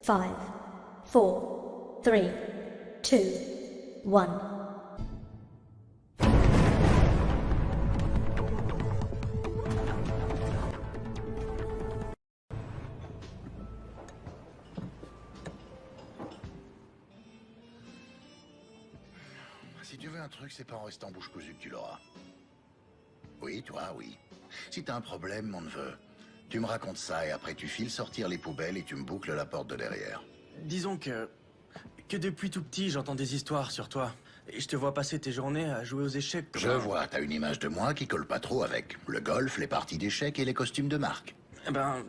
5, 4, 3, 2, 1. Si tu veux un truc, c'est pas en restant bouche cousue que tu l'auras. Oui, toi, oui. Si t'as un problème, mon neveu, tu me racontes ça et après tu files sortir les poubelles et tu me boucles la porte de derrière. Disons que depuis tout petit, j'entends des histoires sur toi. Et je te vois passer tes journées à jouer aux échecs. Je vois, t'as une image de moi qui colle pas trop avec le golf, les parties d'échecs et les costumes de marque. Eh ben...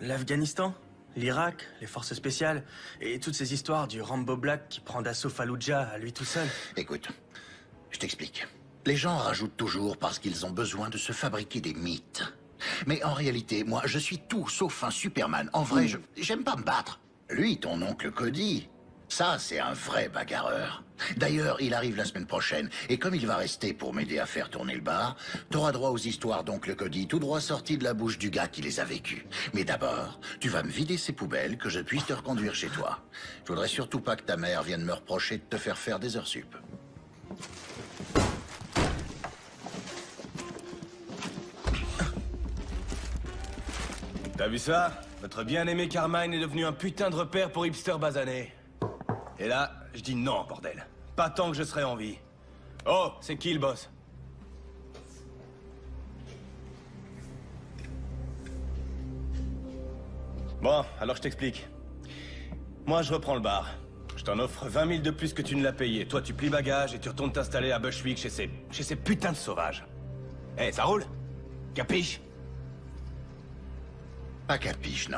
l'Afghanistan, l'Irak, les forces spéciales, et toutes ces histoires du Rambo Black qui prend d'assaut Fallujah à lui tout seul. Écoute, je t'explique. Les gens rajoutent toujours parce qu'ils ont besoin de se fabriquer des mythes. Mais en réalité, moi, je suis tout sauf un Superman. En vrai, j'aime pas me battre. Lui, ton oncle Cody, ça, c'est un vrai bagarreur. D'ailleurs, il arrive la semaine prochaine, et comme il va rester pour m'aider à faire tourner le bar, t'auras droit aux histoires d'oncle Cody, tout droit sorties de la bouche du gars qui les a vécues. Mais d'abord, tu vas me vider ces poubelles, que je puisse te reconduire chez toi. Je voudrais surtout pas que ta mère vienne me reprocher de te faire faire des heures sup. T'as vu ça? Notre bien-aimé Carmine est devenu un putain de repère pour hipster basané. Et là, je dis non, bordel. Pas tant que je serai en vie. Oh, c'est qui le boss? Bon, alors je t'explique. Moi, je reprends le bar. Je t'en offre 20 000 de plus que tu ne l'as payé. Toi, tu plies bagages et tu retournes t'installer à Bushwick chez ces putains de sauvages. Eh, ça roule? Capiche? Pas capiche, non.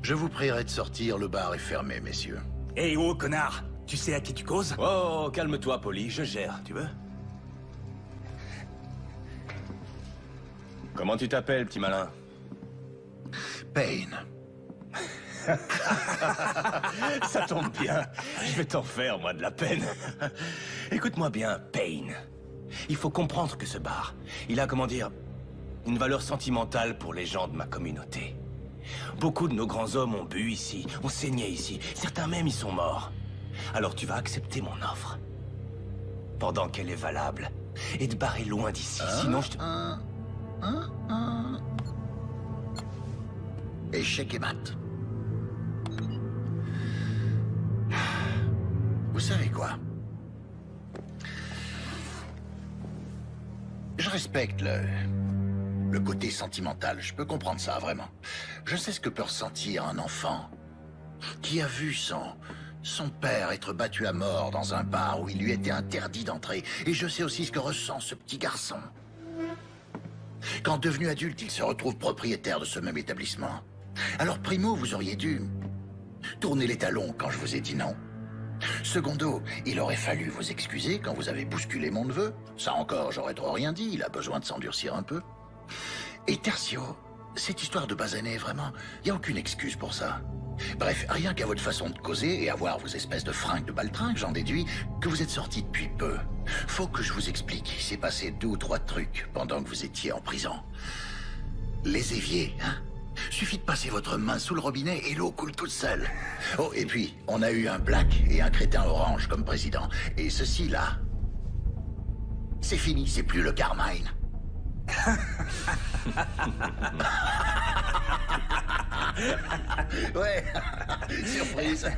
Je vous prierai de sortir, le bar est fermé, messieurs. Hé, oh, connard! Tu sais à qui tu causes? Oh, calme-toi, Polly, je gère, tu veux? Comment tu t'appelles, petit malin? Payne. Ça tombe bien. Je vais t'en faire, moi, de la peine. Écoute-moi bien, Payne. Il faut comprendre que ce bar, il a, comment dire, une valeur sentimentale pour les gens de ma communauté. Beaucoup de nos grands hommes ont bu ici, ont saigné ici. Certains même y sont morts. Alors tu vas accepter mon offre. Pendant qu'elle est valable. Et te barrer loin d'ici, sinon je te... Échec et mat. Vous savez quoi? Je respecte le côté sentimental. Je peux comprendre ça, vraiment. Je sais ce que peut ressentir un enfant qui a vu son père être battu à mort dans un bar où il lui était interdit d'entrer. Et je sais aussi ce que ressent ce petit garçon quand, devenu adulte, il se retrouve propriétaire de ce même établissement. Alors, primo, vous auriez dû tourner les talons quand je vous ai dit non. Secondo, il aurait fallu vous excuser quand vous avez bousculé mon neveu. Ça encore, j'aurais trop rien dit, il a besoin de s'endurcir un peu. Et tertio, cette histoire de basané, vraiment, il n'y a aucune excuse pour ça. Bref, rien qu'à votre façon de causer et à voir vos espèces de fringues de baltringue, j'en déduis que vous êtes sortis depuis peu. Faut que je vous explique, il s'est passé 2 ou 3 trucs pendant que vous étiez en prison. Les éviers, hein? Suffit de passer votre main sous le robinet et l'eau coule toute seule. Oh, et puis, on a eu un black et un crétin orange comme président. Et ceci, là, c'est fini, c'est plus le Carmine. Ouais, surprise.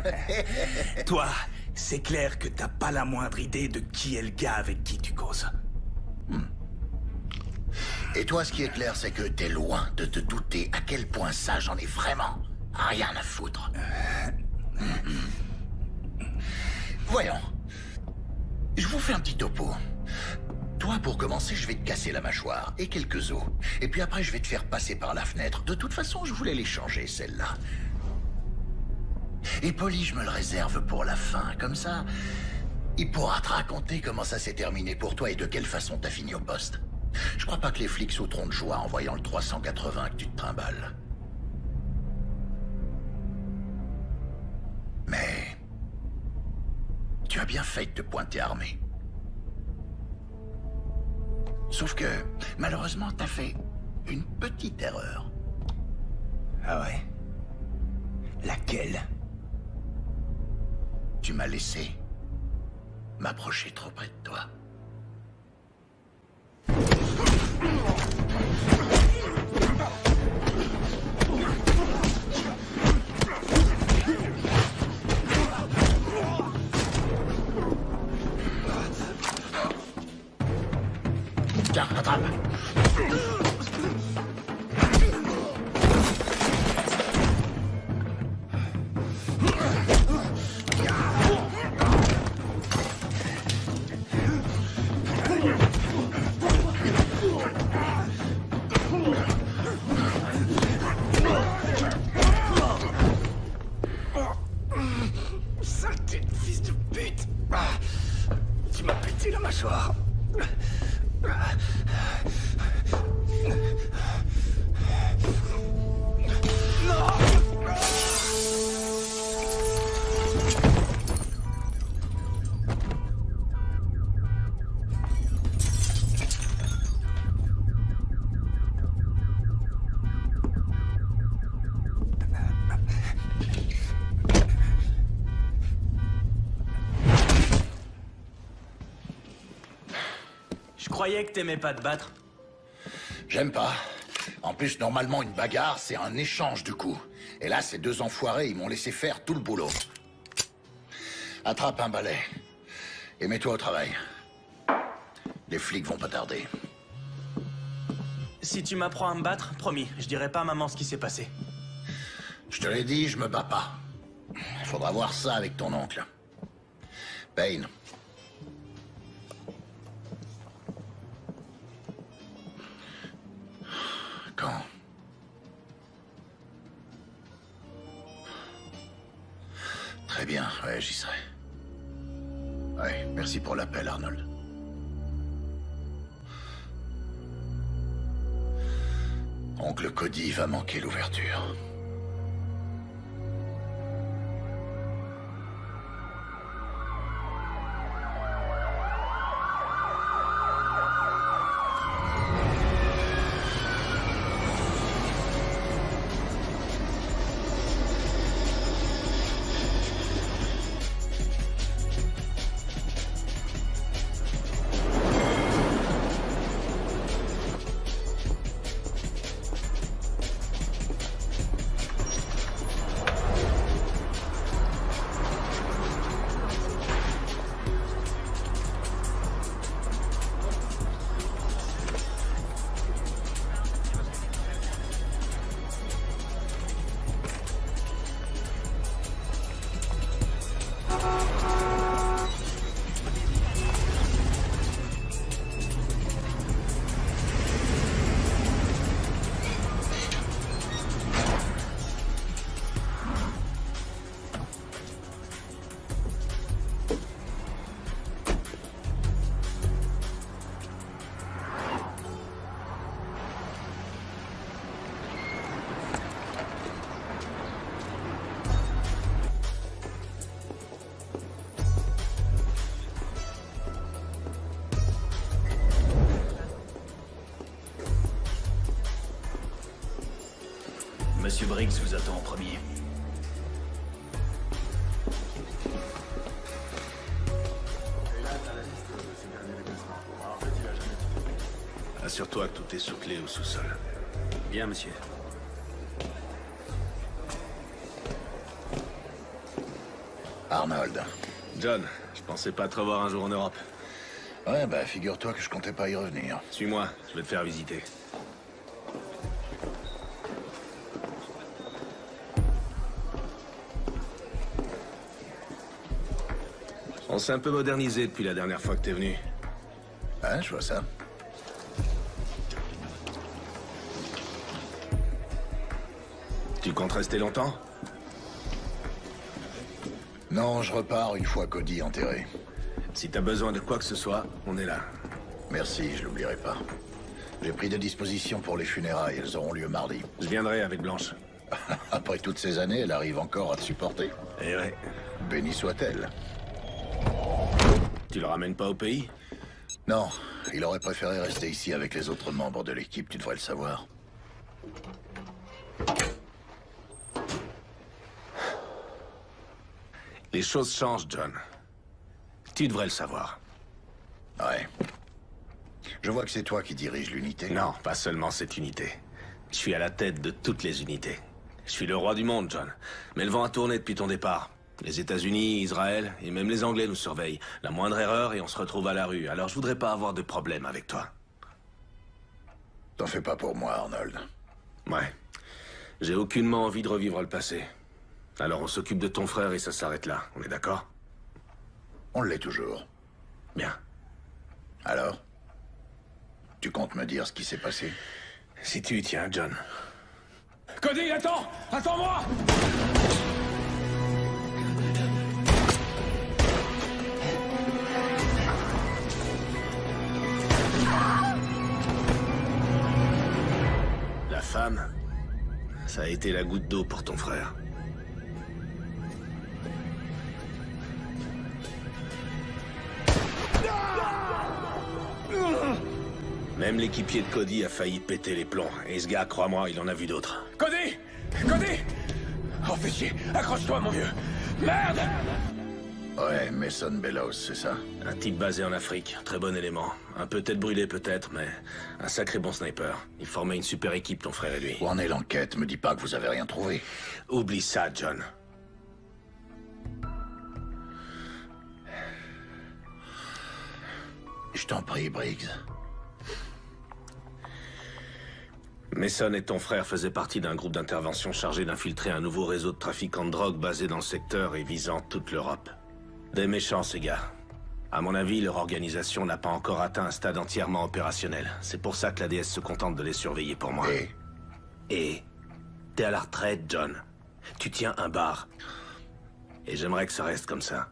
Toi, c'est clair que t'as pas la moindre idée de qui est le gars avec qui tu causes. Et toi, ce qui est clair, c'est que t'es loin de te douter à quel point ça, j'en ai vraiment rien à foutre. Voyons. Je vous fais un petit topo. Toi, pour commencer, je vais te casser la mâchoire et quelques os. Et puis après, je vais te faire passer par la fenêtre. De toute façon, je voulais les changer, celle-là. Et Polly, je me le réserve pour la fin. Comme ça, il pourra te raconter comment ça s'est terminé pour toi et de quelle façon t'as fini au poste. Je crois pas que les flics sauteront de joie en voyant le 380 que tu te trimbales. Mais... tu as bien fait de te pointer armé. Sauf que, malheureusement, t'as fait une petite erreur. Ah ouais? Laquelle? Tu m'as laissé m'approcher trop près de toi. Tiens, attrape. Saleté de fils de pute! Tu m'as pété la mâchoire. Je croyais que t'aimais pas te battre. J'aime pas. En plus, normalement, une bagarre, c'est un échange de coups. Et là, ces deux enfoirés, ils m'ont laissé faire tout le boulot. Attrape un balai. Et mets-toi au travail. Les flics vont pas tarder. Si tu m'apprends à me battre, promis, je dirai pas à maman ce qui s'est passé. Je te l'ai dit, je me bats pas. Faudra voir ça avec ton oncle. Payne. Quand? Très bien, ouais, j'y serai. Ouais, merci pour l'appel, Arnold. Oncle Cody va manquer l'ouverture. Monsieur Briggs vous attend en premier. Assure-toi que tout est sous clé au sous-sol. Bien, monsieur. Arnold. John, je pensais pas te revoir un jour en Europe. Ouais, bah figure-toi que je comptais pas y revenir. Suis-moi, je vais te faire visiter. On s'est un peu modernisé depuis la dernière fois que t'es venu. Ouais, je vois ça. Tu comptes rester longtemps? Non, je repars une fois Cody enterré. Si t'as besoin de quoi que ce soit, on est là. Merci, je l'oublierai pas. J'ai pris des dispositions pour les funérailles, elles auront lieu mardi. Je viendrai avec Blanche. Après toutes ces années, elle arrive encore à te supporter. Eh ouais. Bénie soit-elle. Tu le ramènes pas au pays? Non, il aurait préféré rester ici avec les autres membres de l'équipe, tu devrais le savoir. Les choses changent, John. Tu devrais le savoir. Ouais. Je vois que c'est toi qui diriges l'unité. Non, pas seulement cette unité. Je suis à la tête de toutes les unités. Je suis le roi du monde, John. Mais le vent a tourné depuis ton départ. Les États-Unis, Israël et même les Anglais nous surveillent. La moindre erreur et on se retrouve à la rue. Alors je voudrais pas avoir de problème avec toi. T'en fais pas pour moi, Arnold. Ouais. J'ai aucunement envie de revivre le passé. Alors on s'occupe de ton frère et ça s'arrête là. On est d'accord? On l'est toujours. Bien. Alors? Tu comptes me dire ce qui s'est passé? Si tu y tiens, John. Cody, attends! Attends-moi! La femme, ça a été la goutte d'eau pour ton frère. Même l'équipier de Cody a failli péter les plombs. Et ce gars, crois-moi, il en a vu d'autres. Cody! Cody! Oh, fais chier! Accroche-toi, mon vieux! Merde! Ouais, Mason Bellows, c'est ça? Un type basé en Afrique, très bon élément. Un peu tête brûlée peut-être, mais un sacré bon sniper. Il formait une super équipe, ton frère et lui. Où en est l'enquête? Me dis pas que vous avez rien trouvé. Oublie ça, John. Je t'en prie, Briggs. Mason et ton frère faisaient partie d'un groupe d'intervention chargé d'infiltrer un nouveau réseau de trafiquants de drogue basé dans le secteur et visant toute l'Europe. Des méchants, ces gars. À mon avis, leur organisation n'a pas encore atteint un stade entièrement opérationnel. C'est pour ça que la DS se contente de les surveiller pour moi. Et t'es à la retraite, John. Tu tiens un bar. Et j'aimerais que ça reste comme ça.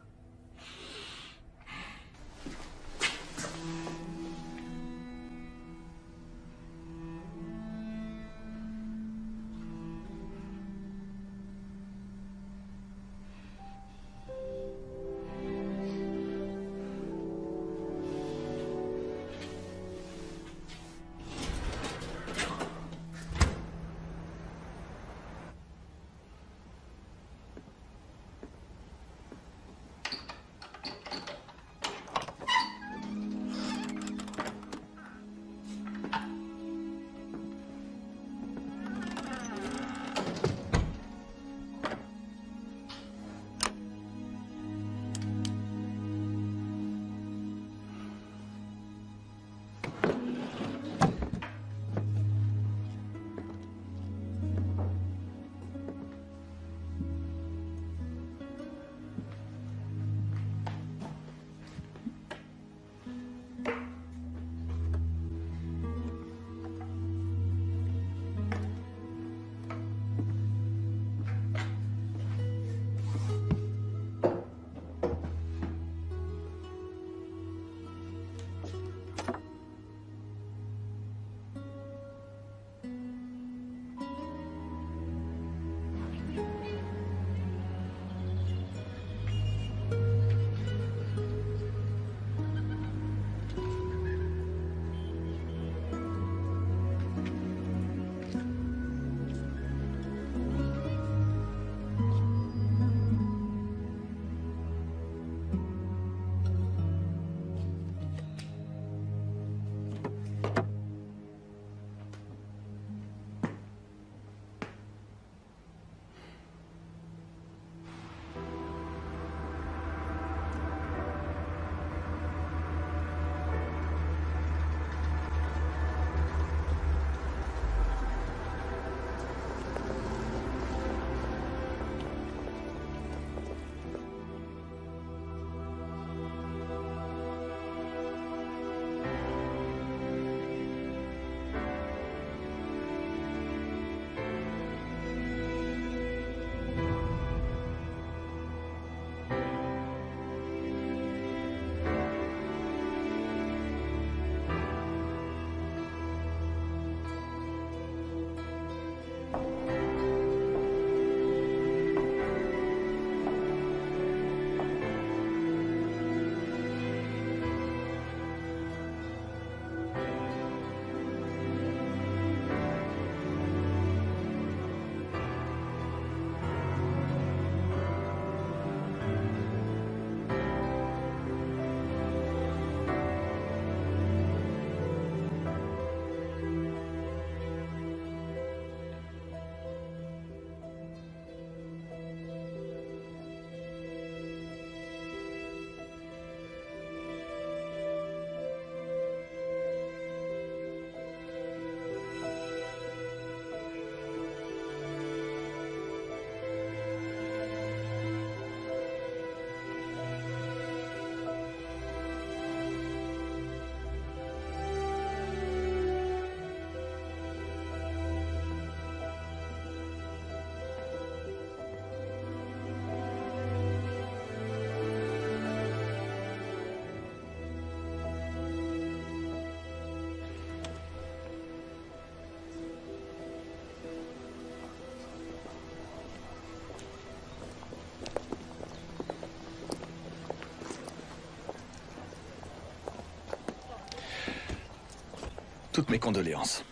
Toutes mes condoléances.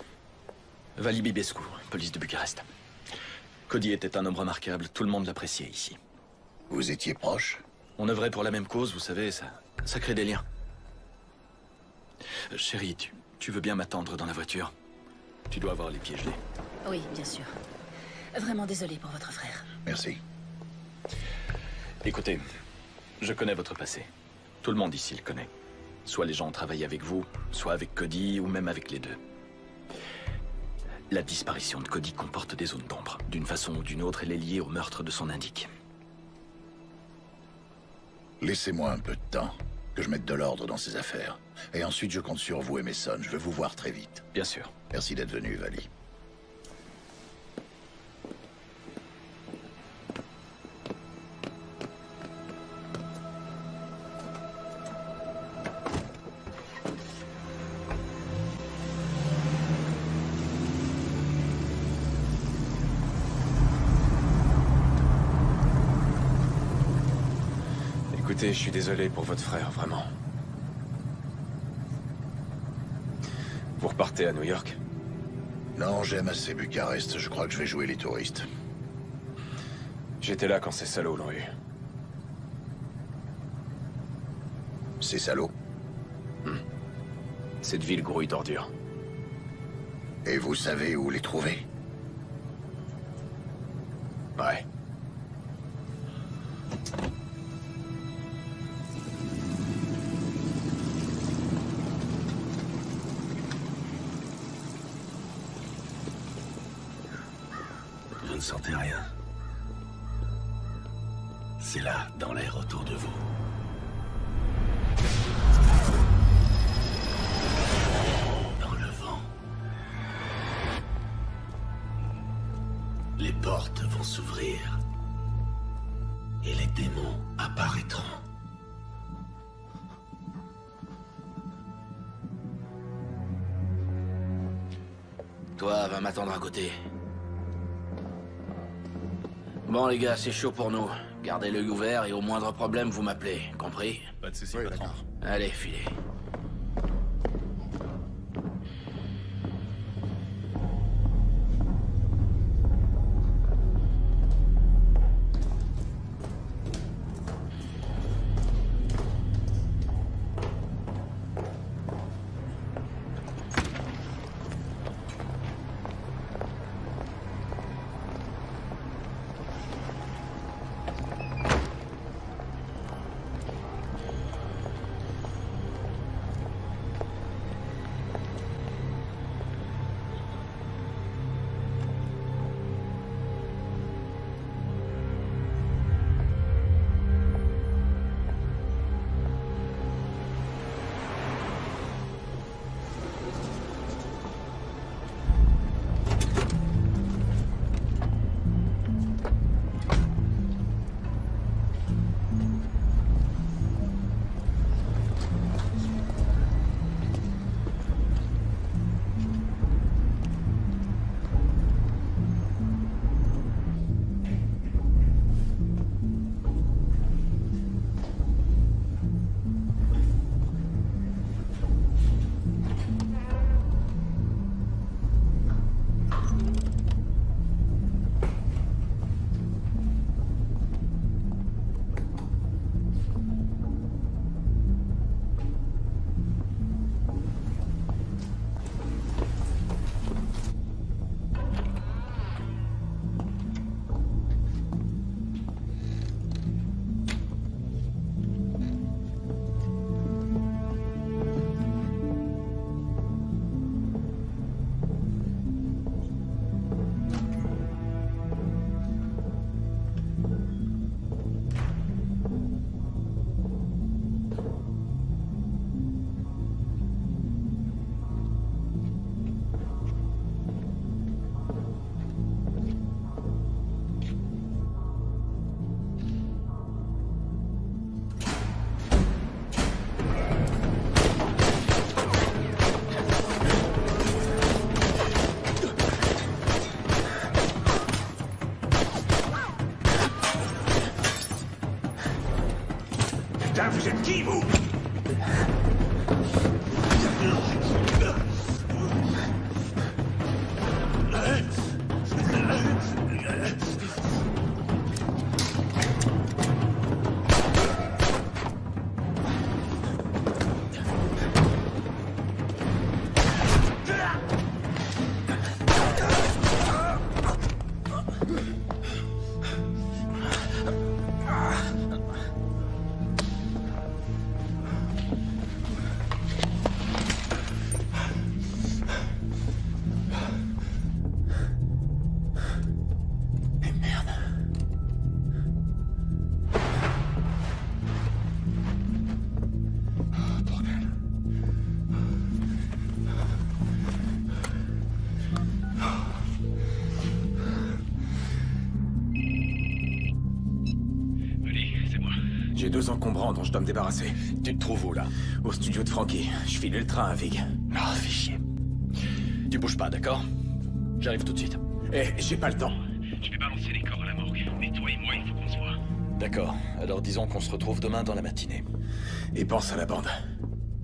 Vali Bibescu, police de Bucarest. Cody était un homme remarquable, tout le monde l'appréciait ici. Vous étiez proche? On œuvrait pour la même cause, vous savez, ça crée des liens. Chérie, tu veux bien m'attendre dans la voiture? Tu dois avoir les pieds gelés. Oui, bien sûr. Vraiment désolé pour votre frère. Merci. Écoutez, je connais votre passé. Tout le monde ici le connaît. Soit les gens ont travaillé avec vous, soit avec Cody, ou même avec les deux. La disparition de Cody comporte des zones d'ombre. D'une façon ou d'une autre, elle est liée au meurtre de son indique. Laissez-moi un peu de temps, que je mette de l'ordre dans ces affaires. Et ensuite, je compte sur vous et Mason. Je veux vous voir très vite. Bien sûr. Merci d'être venu, Vali. Écoutez, je suis désolé pour votre frère, vraiment. Vous repartez à New York? Non, j'aime assez Bucarest. Je crois que je vais jouer les touristes. J'étais là quand ces salauds l'ont eu. Ces salauds. Cette ville grouille d'ordures. Et vous savez où les trouver? Ouais. Vous ne sentez rien. C'est là, dans l'air autour de vous. Dans le vent. Les portes vont s'ouvrir. Et les démons apparaîtront. Toi, va m'attendre à côté. Bon les gars, c'est chaud pour nous. Gardez l'œil ouvert et au moindre problème, vous m'appelez. Compris? Pas de soucis, patron. Allez, filez. Putain, vous êtes qui, vous? 2 encombrants dont je dois me débarrasser. Tu te trouves où, là? Au studio de Frankie. Je filais le train à Vig. Ah, fais chier. Tu bouges pas, d'accord? J'arrive tout de suite. Eh, j'ai pas le temps. Je vais balancer les corps à la morgue. Mais toi et moi, il faut qu'on se voit. D'accord. Alors disons qu'on se retrouve demain dans la matinée. Et pense à la bande.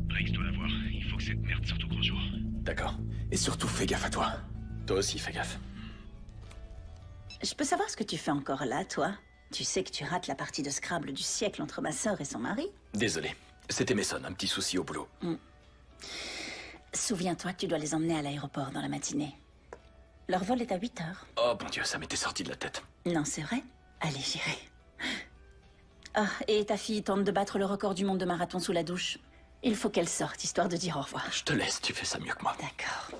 Rex doit la voir. Il faut que cette merde sorte au grand jour. D'accord. Et surtout, fais gaffe à toi. Toi aussi, fais gaffe. Je peux savoir ce que tu fais encore là, toi? Tu sais que tu rates la partie de Scrabble du siècle entre ma sœur et son mari? Désolé. C'était Mason, un petit souci au boulot. Souviens-toi que tu dois les emmener à l'aéroport dans la matinée. Leur vol est à 8 heures. Oh mon Dieu, ça m'était sorti de la tête. Non, c'est vrai? Allez, j'irai. Ah, et ta fille tente de battre le record du monde de marathon sous la douche. Il faut qu'elle sorte, histoire de dire au revoir. Je te laisse, tu fais ça mieux que moi. D'accord.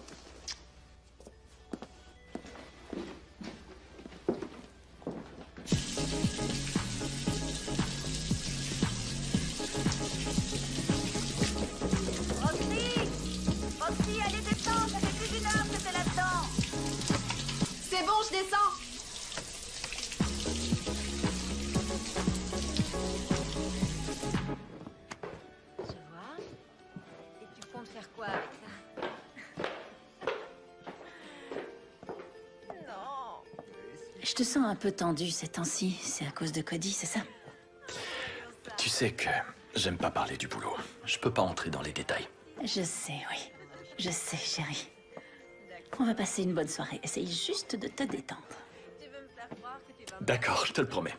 Roxy, allez, descends, ça fait plus d'une heure que t'es là-dedans. C'est bon, je descends. Je vois. Et tu comptes faire quoi avec ça? Non. Je te sens un peu tendue ces temps-ci. C'est à cause de Cody, c'est ça? Tu sais que j'aime pas parler du boulot. Je peux pas entrer dans les détails. Je sais, oui. Je sais, chérie. On va passer une bonne soirée. Essaye juste de te détendre. Tu veux me faire croire que tu vas... D'accord, je te le promets.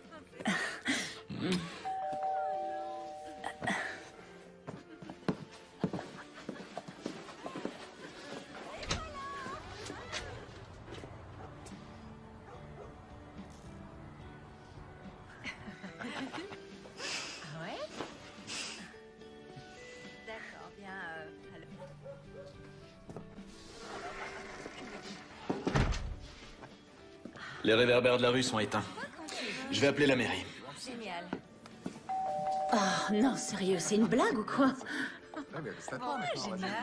Ouais. D'accord, bien. Alors... Les réverbères de la rue sont éteints. Je vais appeler la mairie. Génial. Oh non, sérieux, c'est une blague ou quoi? Génial.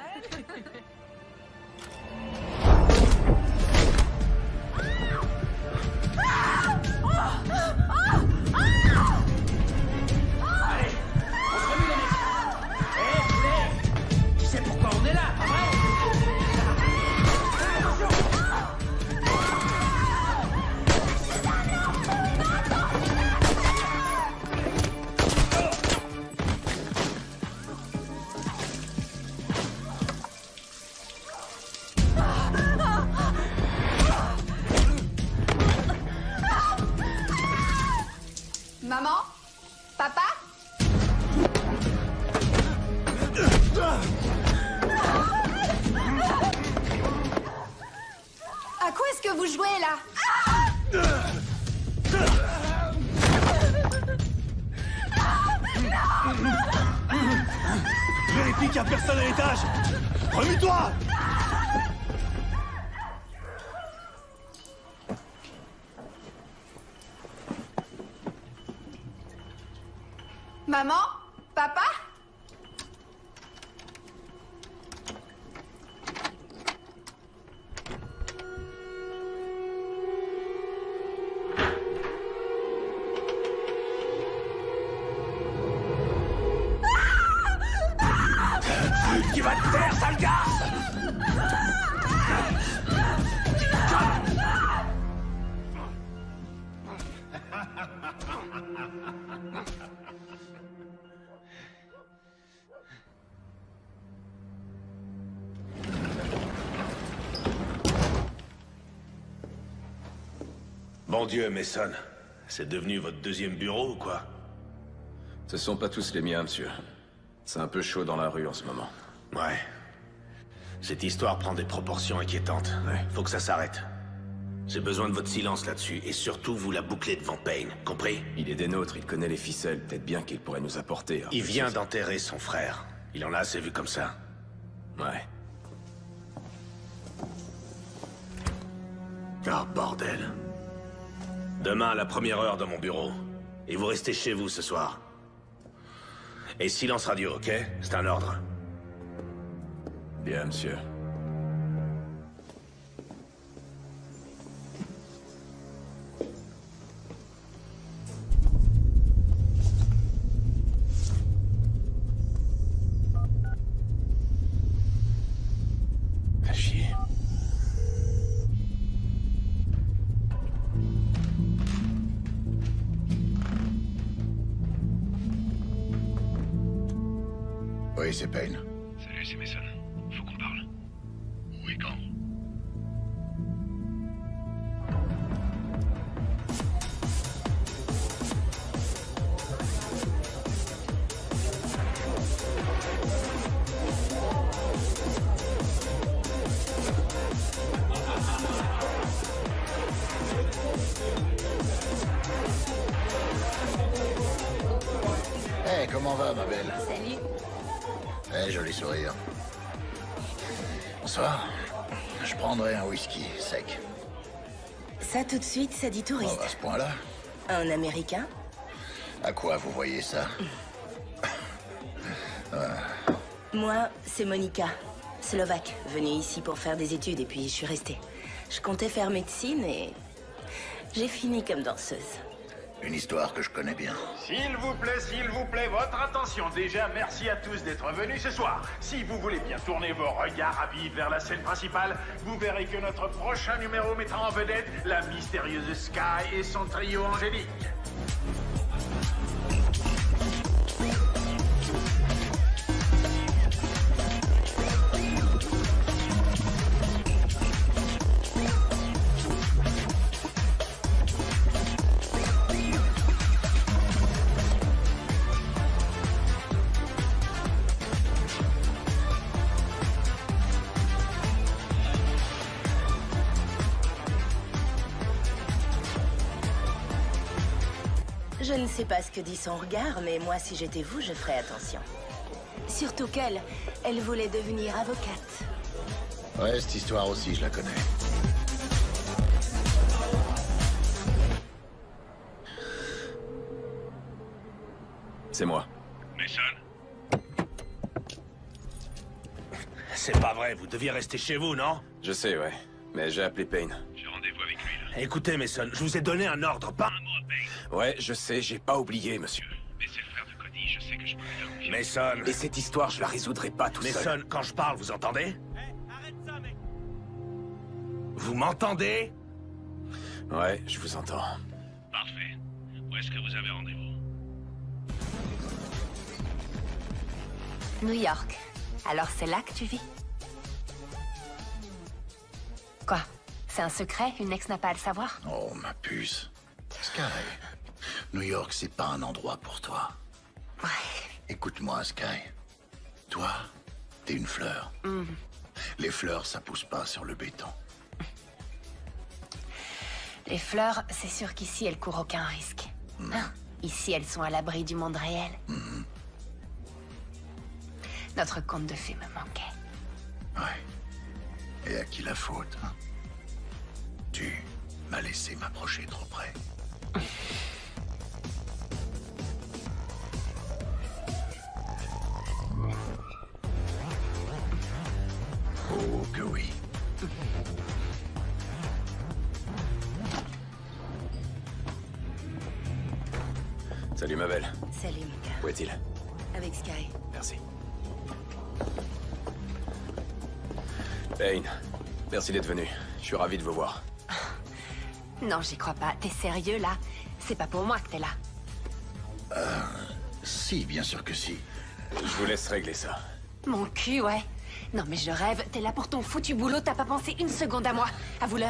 Tu sais pourquoi on est là, pas vrai? Maman? Papa? À quoi est-ce que vous jouez là? Vérifie qu'il y a personne à l'étage. Remue-toi. Maman? Papa? Tu vas te taire, sale garce. Bon Dieu, Mason. C'est devenu votre deuxième bureau ou quoi? Ce sont pas tous les miens, monsieur. C'est un peu chaud dans la rue en ce moment. Ouais. Cette histoire prend des proportions inquiétantes. Ouais. Faut que ça s'arrête. J'ai besoin de votre silence là-dessus, et surtout vous la bouclez devant Payne, compris? Il est des nôtres, il connaît les ficelles. Peut-être bien qu'il pourrait nous apporter. Il vient d'enterrer son frère. Il en a assez vu comme ça. Ouais. Ah, bordel. Demain, à la première heure dans mon bureau. Et vous restez chez vous ce soir. Et silence radio, ok? C'est un ordre. Bien, monsieur. Oui, c'est Payne. Salut, c'est Mason. Faut qu'on parle. Où et quand? Hey, comment va, ma belle? Salut. Eh, joli sourire. Bonsoir. Je prendrai un whisky sec. Ça tout de suite, ça dit touriste. Oh, à ce point-là? Un Américain? À quoi vous voyez ça? Moi, c'est Monica, slovaque, venue ici pour faire des études et puis je suis restée. Je comptais faire médecine et j'ai fini comme danseuse. Une histoire que je connais bien. S'il vous plaît, votre attention. Déjà, merci à tous d'être venus ce soir. Si vous voulez bien tourner vos regards rapides vers la scène principale, vous verrez que notre prochain numéro mettra en vedette la mystérieuse Sky et son trio angélique. Je ne sais pas ce que dit son regard, mais moi, si j'étais vous, je ferais attention. Surtout qu'elle, elle voulait devenir avocate. Ouais, cette histoire aussi, je la connais. C'est moi. Mason? C'est pas vrai, vous deviez rester chez vous, non? Je sais, ouais. Mais j'ai appelé Payne. J'ai rendez-vous avec lui, là. Écoutez, Mason, je vous ai donné un ordre, pas un mot à Payne. Ouais, je sais, j'ai pas oublié, monsieur. Mais c'est le frère de Cody, je sais que je peux le faire confiance. Mason. Et cette histoire, je la résoudrai pas tout seul. Mason, quand je parle, vous entendez? Arrête ça, mec! Vous m'entendez? Ouais, je vous entends. Parfait. Où est-ce que vous avez rendez-vous? New York. Alors c'est là que tu vis? Quoi? C'est un secret? Une ex n'a pas à le savoir? Oh, ma puce. Sky, New York, c'est pas un endroit pour toi. Ouais. Écoute-moi, Sky. Toi, t'es une fleur. Les fleurs, ça pousse pas sur le béton. Les fleurs, c'est sûr qu'ici, elles courent aucun risque. Hein? Ici, elles sont à l'abri du monde réel. Notre conte de fées me manquait. Ouais. Et à qui la faute, hein? Tu m'as laissé m'approcher trop près. Oh, que oui. Salut, ma belle. Salut, Mika. Où est-il? Avec Sky. Merci. Payne, merci d'être venu. Je suis ravi de vous voir. Non, j'y crois pas. T'es sérieux, là? C'est pas pour moi que t'es là. Si, bien sûr que si. Je vous laisse régler ça. Mon cul, ouais. Non, mais je rêve. T'es là pour ton foutu boulot. T'as pas pensé une seconde à moi. Avoue-le.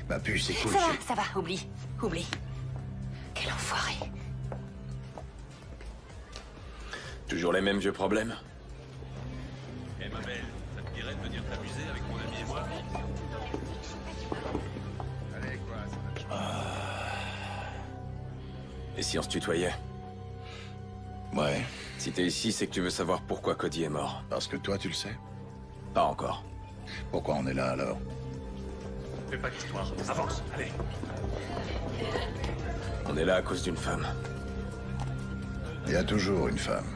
Ma puce, c'est cool. Ça va. Oublie. Oublie. Quel enfoiré. Toujours les mêmes vieux problèmes? Eh ma belle, ça te dirait de venir t'amuser avec mon ami et moi? Et si on se tutoyait? Ouais. Si t'es ici, c'est que tu veux savoir pourquoi Cody est mort. Parce que toi, tu le sais. Pas encore. Pourquoi on est là, alors? Fais pas d'histoire. Avance, allez. On est là à cause d'une femme. Il y a toujours une femme.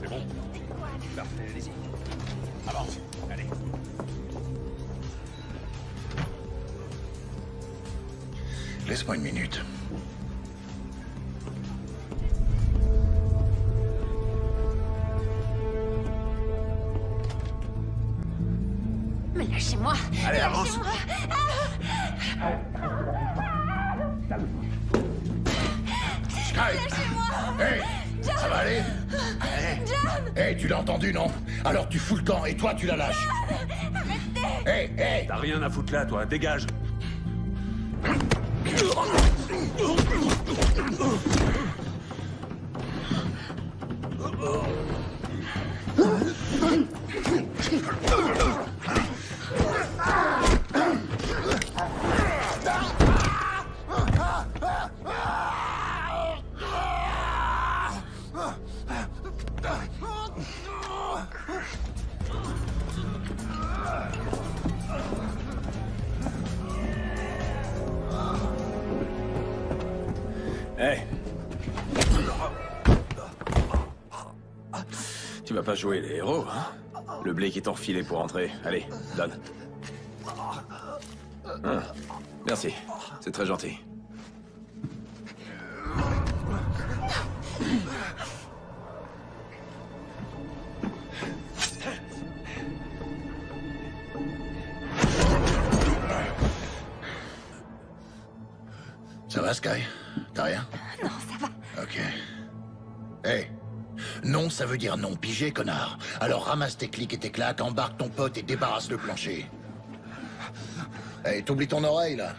C'est bon? Parfait, allez-y. Avance, allez. Laisse-moi une minute. Mais lâchez-moi. Allez, avance. Sky! Hey! Ça va aller? Hé, tu l'as entendu, non? Alors tu fous le camp et toi tu la lâches. Arrêtez! Hé! T'as rien à foutre là, toi. Dégage. Hey. Tu vas pas jouer les héros, hein? Le blé qui t'ont refilé pour entrer. Allez, donne. Ah, merci, c'est très gentil. Ça va, Sky? T'as rien? Non, ça va. Ok. Hé! Non, ça veut dire non, pigé, connard. Alors ramasse tes clics et tes claques, embarque ton pote et débarrasse le plancher. Hé, t'oublies ton oreille, là?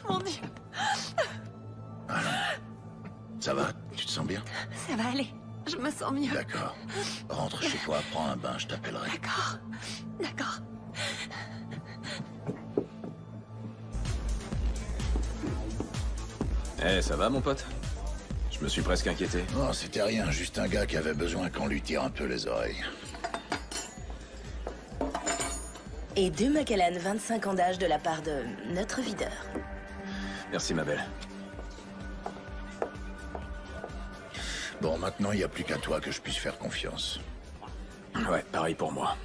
Mon Dieu. Alors, ça va? Tu te sens bien? Ça va aller. Je me sens mieux. D'accord. Rentre chez toi, prends un bain, je t'appellerai. D'accord. D'accord. Eh, ça va, mon pote? Je me suis presque inquiété. Non, c'était rien, juste un gars qui avait besoin qu'on lui tire un peu les oreilles. Et 2 Macallan, 25 ans d'âge de la part de notre videur. Merci, ma belle. Bon, maintenant, il n'y a plus qu'à toi que je puisse faire confiance. Ouais, pareil pour moi.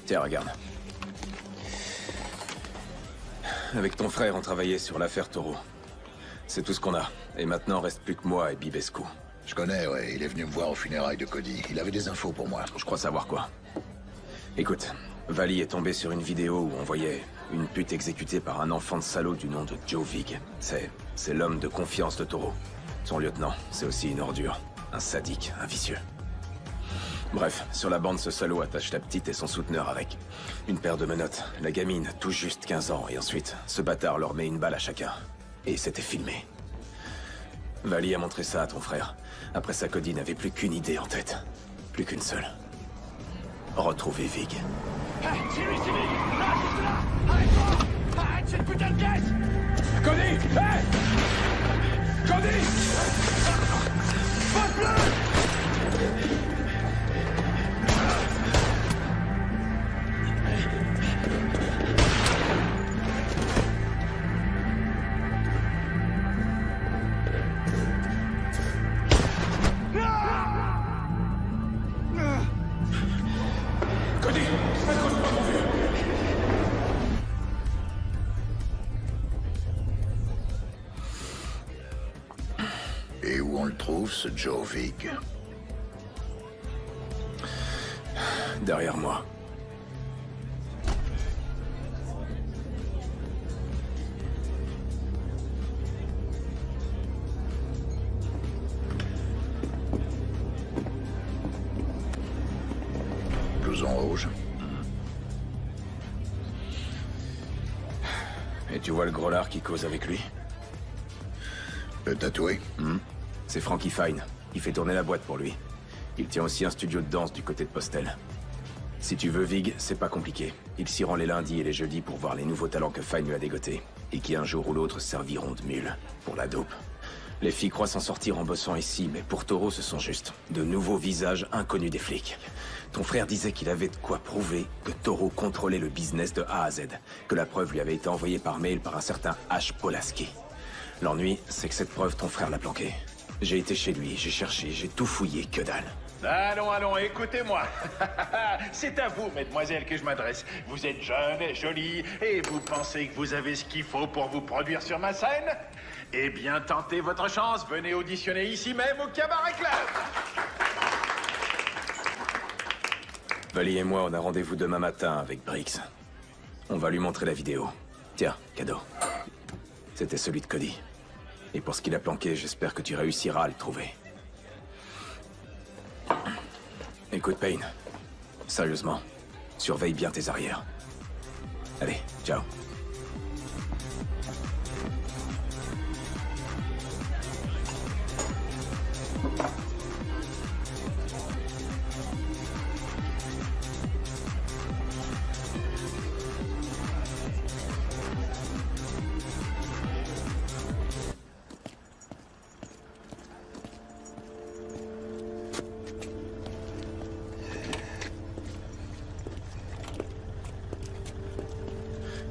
Tiens, regarde. Avec ton frère, on travaillait sur l'affaire Taureau. C'est tout ce qu'on a. Et maintenant, reste plus que moi et Bibescu. Je connais, ouais. Il est venu me voir aux funérailles de Cody. Il avait des infos pour moi. Je crois savoir quoi. Écoute, Vali est tombé sur une vidéo où on voyait une pute exécutée par un enfant de salaud du nom de Joe Vig. C'est l'homme de confiance de Taureau. Son lieutenant, c'est aussi une ordure. Un sadique, un vicieux. Bref, sur la bande, ce salaud attache la petite et son souteneur avec. Une paire de menottes. La gamine, tout juste 15 ans. Et ensuite, ce bâtard leur met une balle à chacun. Et c'était filmé. Vali a montré ça à ton frère. Après ça, Cody n'avait plus qu'une idée en tête. Plus qu'une seule. Retrouver Vig. Hey, c'est lui, c'est Vig! Là, juste là! Arrête-toi! Arrête cette putain de caisse! Cody! Hey! Cody! Vote-le! Et où on le trouve, ce Joe Vig? Derrière moi. Blouson rouge. Et tu vois le gros lard qui cause avec lui? Le tatoué? C'est Frankie Fine. Il fait tourner la boîte pour lui. Il tient aussi un studio de danse du côté de Postel. Si tu veux Vig, c'est pas compliqué. Il s'y rend les lundis et les jeudis pour voir les nouveaux talents que Fine lui a dégotés. Et qui un jour ou l'autre serviront de mule pour la dope. Les filles croient s'en sortir en bossant ici, mais pour Taureau, ce sont juste de nouveaux visages inconnus des flics. Ton frère disait qu'il avait de quoi prouver que Taureau contrôlait le business de A à Z. Que la preuve lui avait été envoyée par mail par un certain H. Polaski. L'ennui, c'est que cette preuve, ton frère l'a planquée. J'ai été chez lui, j'ai cherché, j'ai tout fouillé, que dalle. Allons, allons, écoutez-moi. C'est à vous, mesdemoiselles, que je m'adresse. Vous êtes jeune et jolie, et vous pensez que vous avez ce qu'il faut pour vous produire sur ma scène? Eh bien, tentez votre chance. Venez auditionner ici même au Cabaret Club. Vali et moi, on a rendez-vous demain matin avec Briggs. On va lui montrer la vidéo. Tiens, cadeau. C'était celui de Cody. Et pour ce qu'il a planqué, j'espère que tu réussiras à le trouver. Écoute, Payne. Sérieusement, surveille bien tes arrières. Allez, ciao.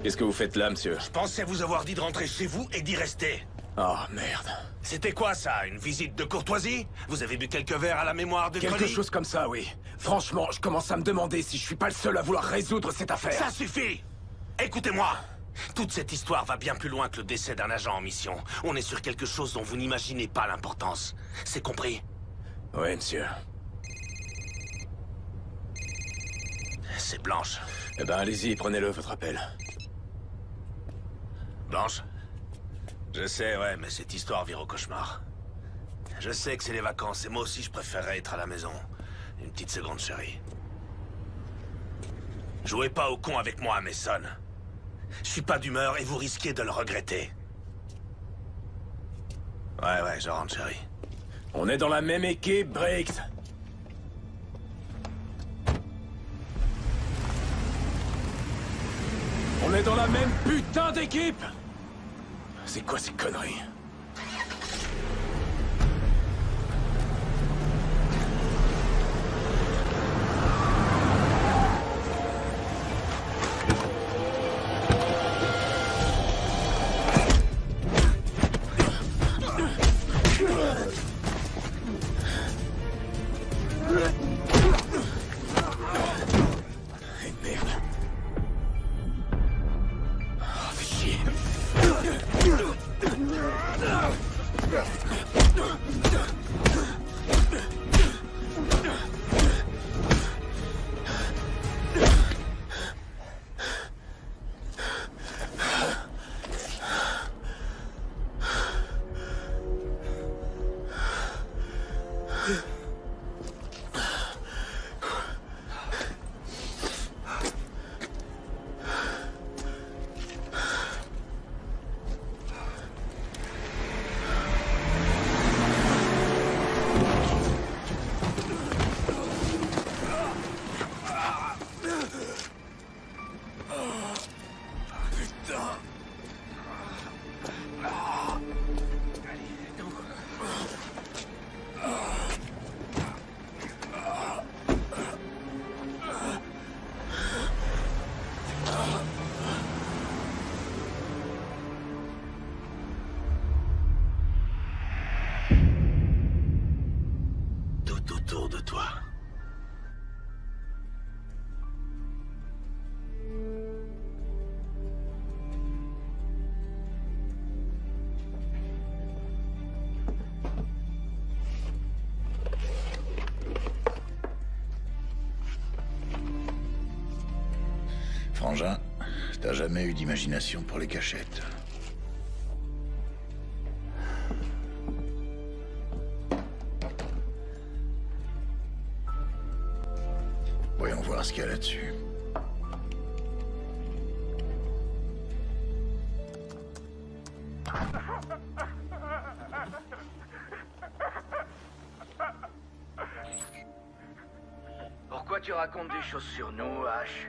Qu'est-ce que vous faites là, monsieur? Je pensais vous avoir dit de rentrer chez vous et d'y rester. Oh, merde. C'était quoi, ça? Une visite de courtoisie? Vous avez bu quelques verres à la mémoire de Quelque Collie? chose comme ça, oui. Franchement, je commence à me demander si je suis pas le seul à vouloir résoudre cette affaire. Ça suffit! Écoutez-moi! Toute cette histoire va bien plus loin que le décès d'un agent en mission. On est sur quelque chose dont vous n'imaginez pas l'importance. C'est compris? Oui, monsieur. C'est Blanche. Eh ben, allez-y, prenez-le, votre appel. Blanche? Je sais, ouais, mais cette histoire vire au cauchemar. Je sais que c'est les vacances, et moi aussi je préférerais être à la maison. Une petite seconde, chérie. Jouez pas au con avec moi, Mason. Je suis pas d'humeur et vous risquez de le regretter. Ouais, je rentre, chérie. On est dans la même équipe, Briggs. On est dans la même putain d'équipe. C'est quoi ces conneries? Autour de toi. Frangin, t'as jamais eu d'imagination pour les cachettes. Voyons voir ce qu'il y a là-dessus. Pourquoi tu racontes des choses sur nous, Ash?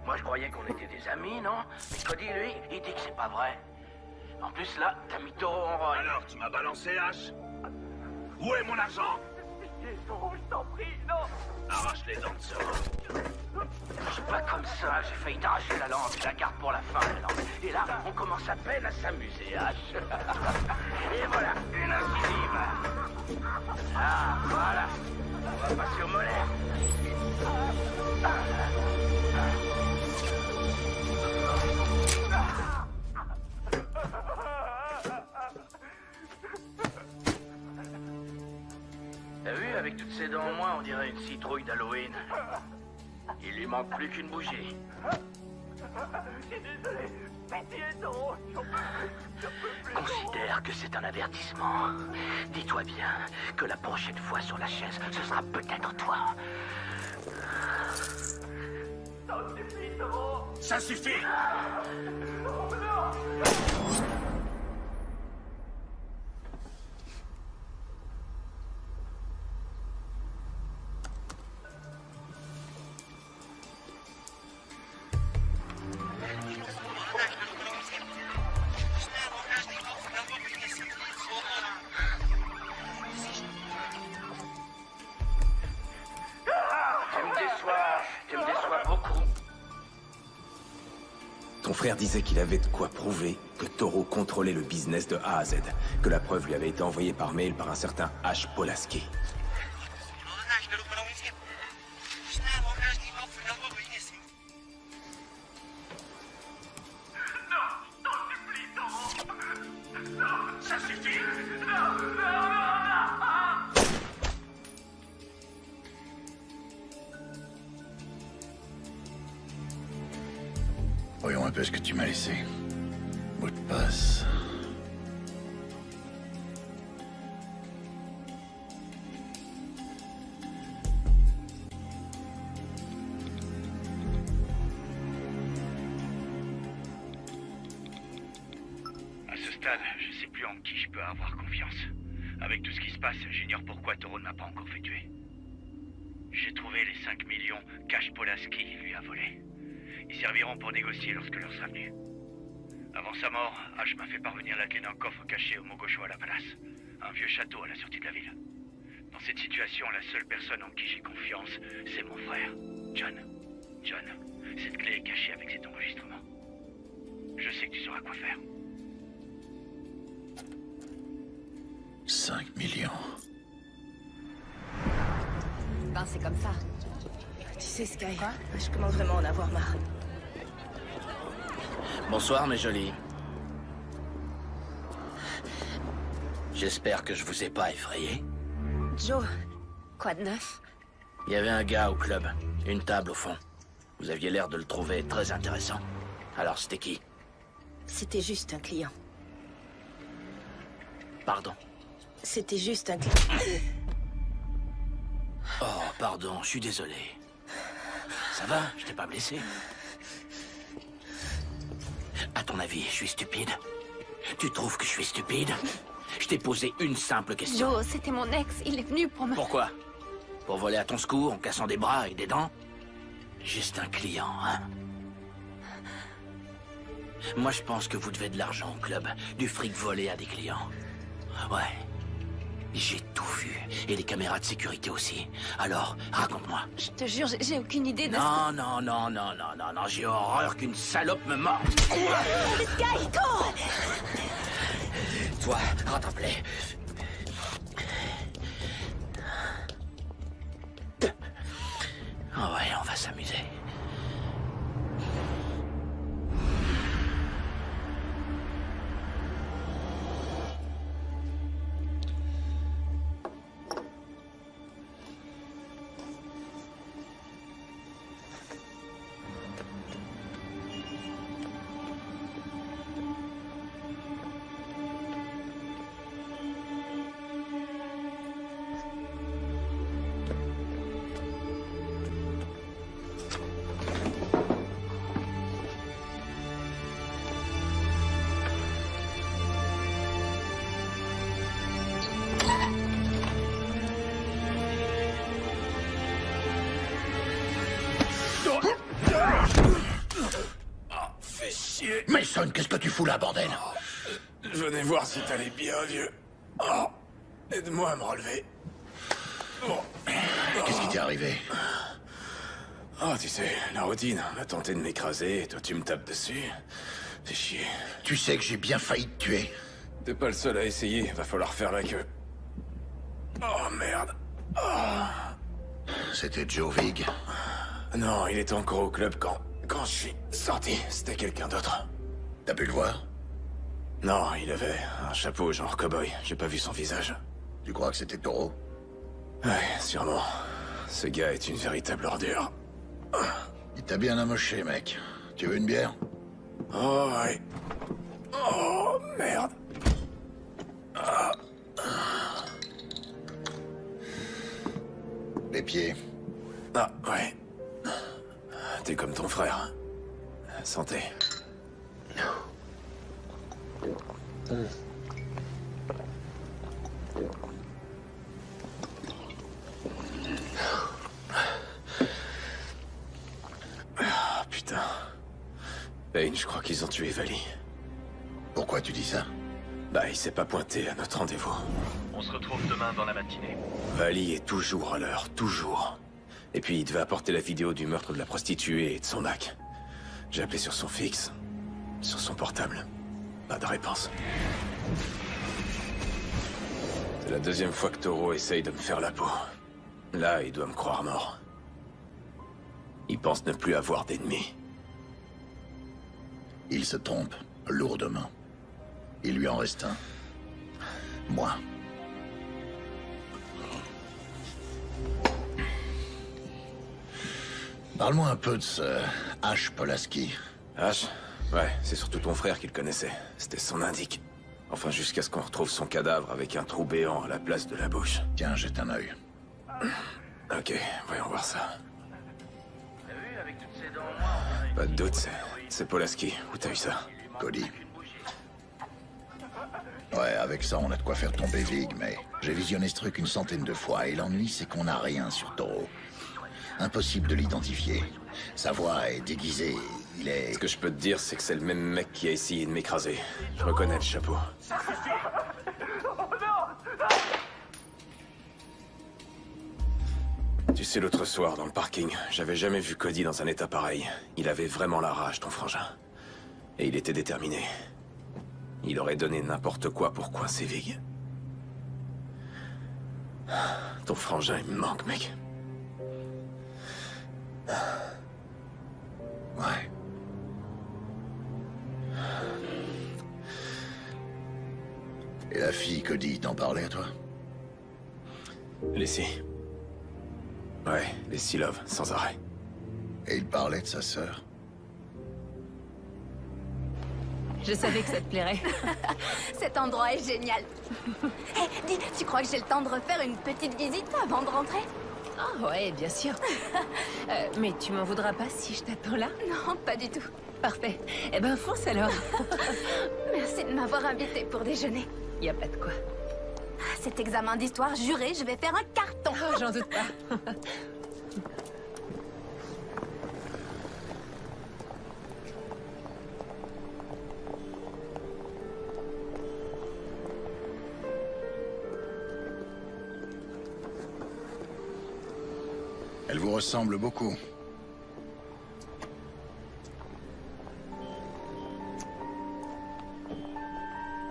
Moi, je croyais qu'on était des amis, non? Mais Cody, lui, il dit que c'est pas vrai. En plus, là, t'as mis taureau en rôle. Alors, tu m'as balancé, H? Où est mon argent? Je t'en prie, non! Arrache les dents de ce rat. Je suis pas comme ça, j'ai failli t'arracher la langue, je la garde pour la fin, la langue. Et là, on commence à peine à s'amuser, H. Et voilà, une incisive. Ah, voilà. On va passer au molaire. T'as vu, avec toutes ses dents en moins, on dirait une citrouille d'Halloween. Il lui manque plus qu'une bougie. Je suis désolé. Pitié, non. Considère que c'est un avertissement. Dis-toi bien que la prochaine fois sur la chaise, ce sera peut-être toi. Ça suffit, Toro. Ça suffit! Oh non! Tu me déçois beaucoup. Ton frère disait qu'il avait de quoi prouver que Toro contrôlait le business de A à Z, que la preuve lui avait été envoyée par mail par un certain H. Polaski. Ça suffit! Non! Voyons un peu ce que tu m'as laissé. Mot de passe. À ce stade, je sais plus en qui je peux avoir confiance. Avec tout ce qui se passe, j'ignore pourquoi Toro ne m'a pas encore fait tuer. J'ai trouvé les 5 millions qu'H. Polaski lui a volés. Ils serviront pour négocier lorsque l'heure sera venue. Avant sa mort, H m'a fait parvenir la clé d'un coffre caché au Mogosho à la Palace. Un vieux château à la sortie de la ville. Dans cette situation, la seule personne en qui j'ai confiance, c'est mon frère, John. John, cette clé est cachée avec cet enregistrement. Je sais que tu sauras quoi faire. 5 millions. Ben, c'est comme ça. Tu sais, Sky, je commence vraiment à en avoir marre. Bonsoir, mes jolis. J'espère que je vous ai pas effrayé. Joe, quoi de neuf? Il y avait un gars au club, une table au fond. Vous aviez l'air de le trouver très intéressant. Alors, c'était qui? C'était juste un client. Pardon. C'était juste un client. Oh, pardon, je suis désolé. Ça va? Je t'ai pas blessé? À ton avis, je suis stupide? Tu trouves que je suis stupide? Je t'ai posé une simple question. Joe, c'était mon ex. Il est venu pour me... Pourquoi? Pour voler à ton secours en cassant des bras et des dents? Juste un client, hein? Moi, je pense que vous devez de l'argent au club. Du fric volé à des clients. Ouais. J'ai tout vu. Et les caméras de sécurité aussi. Alors, raconte-moi. Je te jure, j'ai aucune idée de Non, non, non, non, non, non, non. J'ai horreur qu'une salope me morde. Sky, cours! Toi, rattrape-les. Oh ouais, on va s'amuser. Mason, qu'est-ce que tu fous là, bordel? Je venais voir si t'allais bien, vieux. Oh, aide-moi à me relever. Oh. Qu'est-ce qui t'est arrivé? Oh, tu sais, la routine. On a tenté de m'écraser, et toi tu me tapes dessus. Fais chier. Tu sais que j'ai bien failli te tuer. T'es pas le seul à essayer, va falloir faire la queue. Oh, merde. Oh. C'était Joe Vig. Non, il était encore au club quand je suis sorti. C'était quelqu'un d'autre. T'as pu le voir? Non, il avait un chapeau genre cow-boy. J'ai pas vu son visage. Tu crois que c'était Toro? Ouais, sûrement. Ce gars est une véritable ordure. Il t'a bien amoché, mec. Tu veux une bière? Oh, ouais. Oh, merde. Les pieds. Ah, ouais. T'es comme ton frère. Santé. Ah, putain. Payne, je crois qu'ils ont tué Vali. Pourquoi tu dis ça? Bah, il s'est pas pointé à notre rendez-vous. On se retrouve demain dans la matinée. Vali est toujours à l'heure, toujours. Et puis, il devait apporter la vidéo du meurtre de la prostituée et de son hack. J'ai appelé sur son fixe, sur son portable. Pas de réponse. C'est la deuxième fois que Toro essaye de me faire la peau. Là, il doit me croire mort. Il pense ne plus avoir d'ennemis. Il se trompe, lourdement. Il lui en reste un. Moi. Parle-moi un peu de ce H. Polaski. H? Ouais, c'est surtout ton frère qui le connaissait. C'était son indique. Enfin, jusqu'à ce qu'on retrouve son cadavre avec un trou béant à la place de la bouche. Tiens, jette un œil. Ok, voyons voir ça. Pas de doute, c'est Polaski. Où t'as eu ça? Cody. Ouais, avec ça, on a de quoi faire tomber Vig, mais j'ai visionné ce truc une centaine de fois, et l'ennui, c'est qu'on n'a rien sur Toro. Impossible de l'identifier. Sa voix est déguisée, il est... Ce que je peux te dire, c'est que c'est le même mec qui a essayé de m'écraser. Je reconnais le chapeau. Tu sais, l'autre soir, dans le parking, j'avais jamais vu Cody dans un état pareil. Il avait vraiment la rage, ton frangin. Et il était déterminé. Il aurait donné n'importe quoi pour coincer Vig. Ton frangin, il me manque, mec. Ouais. Et la fille, Cody, t'en parlait à toi? Leslie. Ouais, Leslie Love, sans arrêt. Et il parlait de sa sœur? Je savais que ça te plairait. Cet endroit est génial. Hé, dis, tu crois que j'ai le temps de refaire une petite visite avant de rentrer? Ah ouais, bien sûr. Mais tu m'en voudras pas si je t'attends là? Non, pas du tout. Parfait. Eh ben, fonce alors. Merci de m'avoir invité pour déjeuner. Y a pas de quoi. Cet examen d'histoire, juré, je vais faire un carton. Oh, j'en doute pas. Elle vous ressemble beaucoup.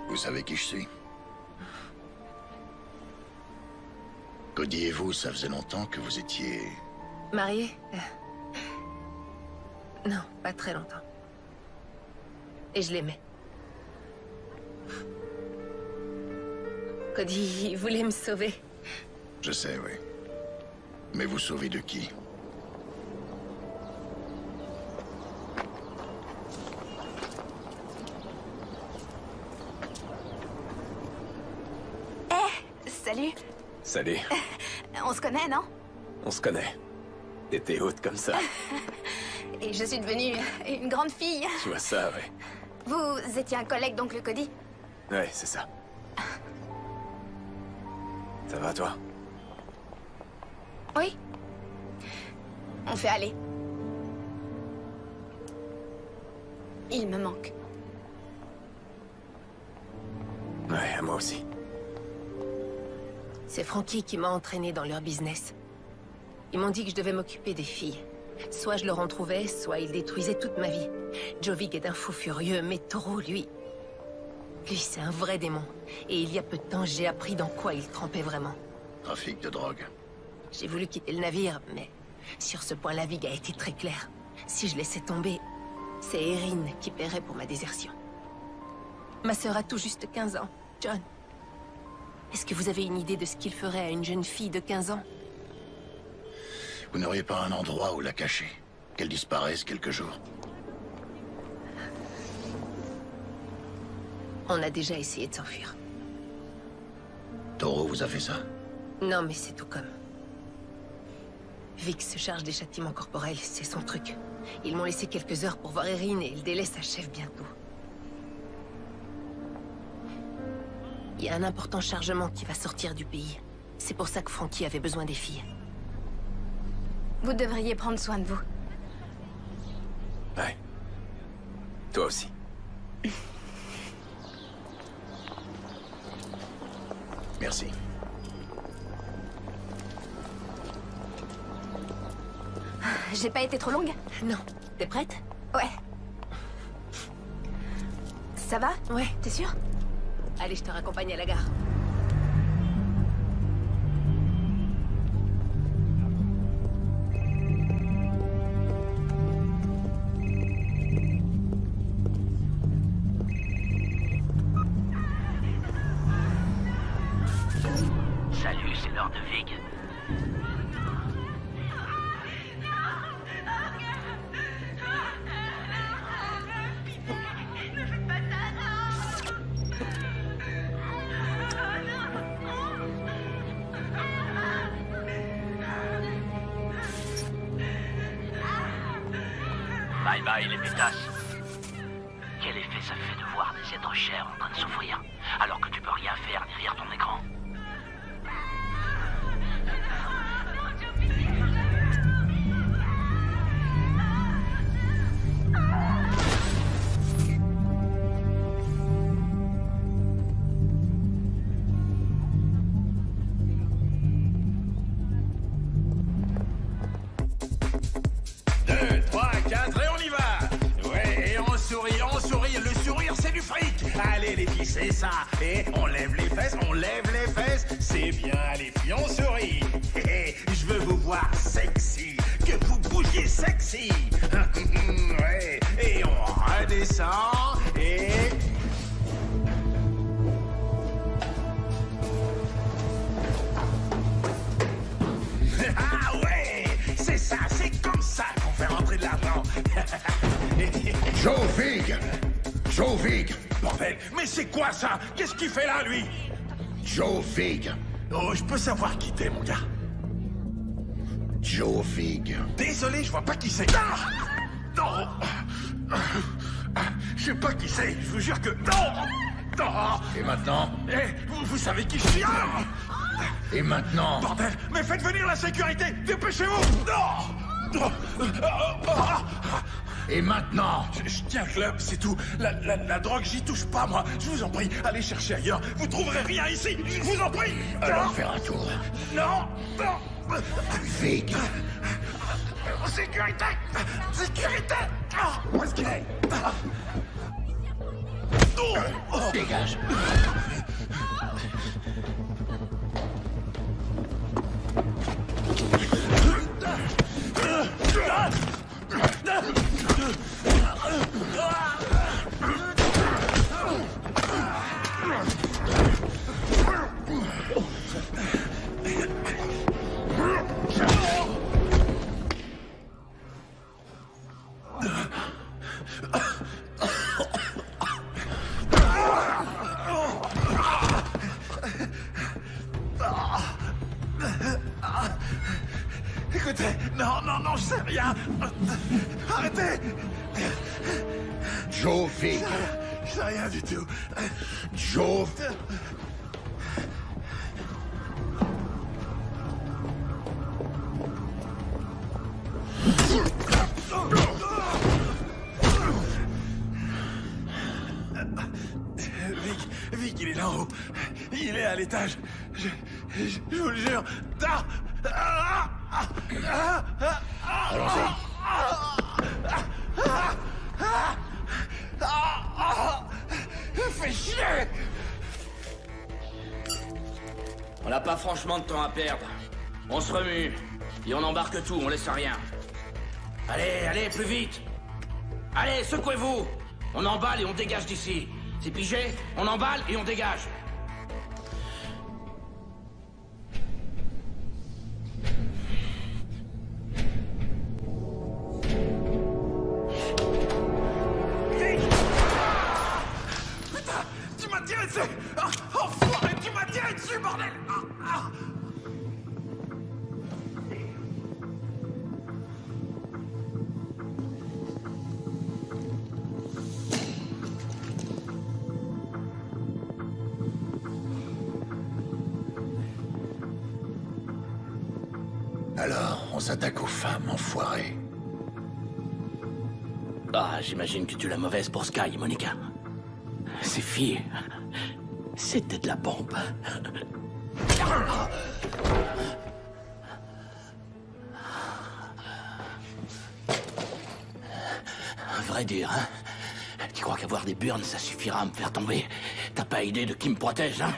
Vous savez qui je suis? Cody et vous, ça faisait longtemps que vous étiez... Mariée? Non, pas très longtemps. Et je l'aimais. Cody, il voulait me sauver. Je sais, oui. Mais vous sauvez de qui? Salut. Salut. On se connaît, non? On se connaît. T'étais haute comme ça. Et je suis devenue une grande fille. Tu vois ça, ouais. Vous étiez un collègue d'oncle Cody? Ouais, c'est ça. Ça va, toi? Oui. On fait aller. Il me manque. Ouais, à moi aussi. C'est Frankie qui m'a entraîné dans leur business. Ils m'ont dit que je devais m'occuper des filles. Soit je leur en trouvais, soit ils détruisaient toute ma vie. Jovic est un fou furieux, mais Toro, lui, c'est un vrai démon. Et il y a peu de temps, j'ai appris dans quoi il trempait vraiment. Trafic de drogue. J'ai voulu quitter le navire, mais sur ce point, la Vig a été très claire. Si je laissais tomber, c'est Erin qui paierait pour ma désertion. Ma sœur a tout juste 15 ans, John. Est-ce que vous avez une idée de ce qu'il ferait à une jeune fille de 15 ans? Vous n'auriez pas un endroit où la cacher? Qu'elle disparaisse quelques jours? On a déjà essayé de s'enfuir. Toro vous a fait ça? Non, mais c'est tout comme. Vic se charge des châtiments corporels, c'est son truc. Ils m'ont laissé quelques heures pour voir Erin et le délai s'achève bientôt. Il y a un important chargement qui va sortir du pays. C'est pour ça que Frankie avait besoin des filles. Vous devriez prendre soin de vous. Ouais. Toi aussi. Merci. J'ai pas été trop longue? Non. T'es prête? Ouais. Ça va? Ouais. T'es sûre? Allez, je te raccompagne à la gare. Salut, c'est l'heure de Vig. Bye bye les pétasses. Quel effet ça fait de voir des êtres chers en train de souffrir, alors que tu peux rien faire derrière ton écran? Allez les filles, c'est ça. Et on lève les fesses, c'est bien les filles, on sourit. Je veux vous voir sexy, que vous bougiez sexy. Ouais. Et on redescend, et... Ah ouais, c'est ça, c'est comme ça qu'on fait rentrer de l'argent. Joe Vig! Joe Vig! Bordel, mais c'est quoi ça? Qu'est-ce qu'il fait là, lui? Joe Vig! Oh, je peux savoir qui t'es, mon gars? Joe Vig. Désolé, je vois pas qui c'est. Ah non! Je sais pas qui c'est, je vous jure que... Non! Non! Et maintenant? Eh, vous savez qui je suis? Ah Et maintenant? Bordel, mais faites venir la sécurité! Dépêchez-vous! Non! Et maintenant? Je tiens le club, c'est tout. La drogue, j'y touche pas, moi. Je vous en prie, allez chercher ailleurs. Vous trouverez rien ici. Je vous en prie. Allons faire un tour. Non, non. Vig. Sécurité. Sécurité. Où est-ce qu'il est? Dégage. Écoutez, non, je sais rien. Arrêtez. Joe Vig. Je sais rien du tout. Joe... Vic, il est là-haut. Il est à l'étage. Je vous le jure. Allons-y. Fais chier. On n'a pas franchement de temps à perdre. On se remue. Et on embarque tout, on laisse rien. Allez, plus vite. Allez, secouez-vous. On emballe et on dégage d'ici. C'est pigé? On emballe et on dégage. Putain, tu m'as tiré dessus. Enfoiré, tu m'as tiré dessus, bordel. Alors, on s'attaque aux femmes, enfoirées. Ah, j'imagine que tu l'as mauvaise pour Sky, Monica. Ces filles, c'était de la bombe. Un vrai dur, hein? Tu crois qu'avoir des burnes, ça suffira à me faire tomber? T'as pas idée de qui me protège, hein?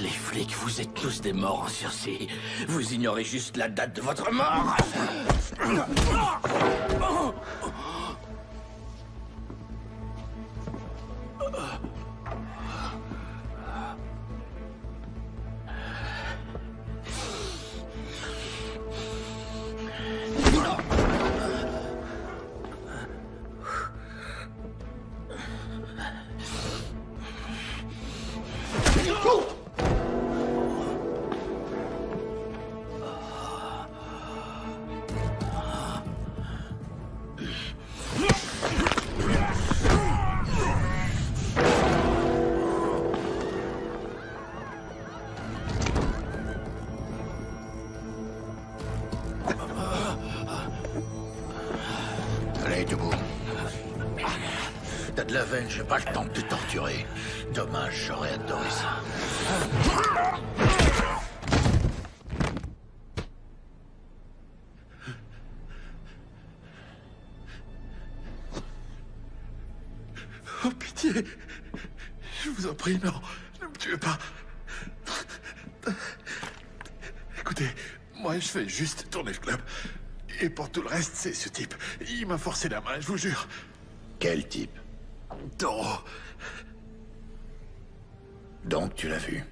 Les flics, vous êtes tous des morts en sursis. Vous ignorez juste la date de votre mort. Allez, debout. T'as de la veine, j'ai pas le temps de te torturer. Dommage, j'aurais adoré ça. Oh, pitié. Je vous en prie, non. Ne me tuez pas. Écoutez, moi, je fais juste tourner le club. Et pour tout le reste, c'est ce type. Il m'a forcé la main, je vous jure. Quel type? Toro. Donc, tu l'as vu?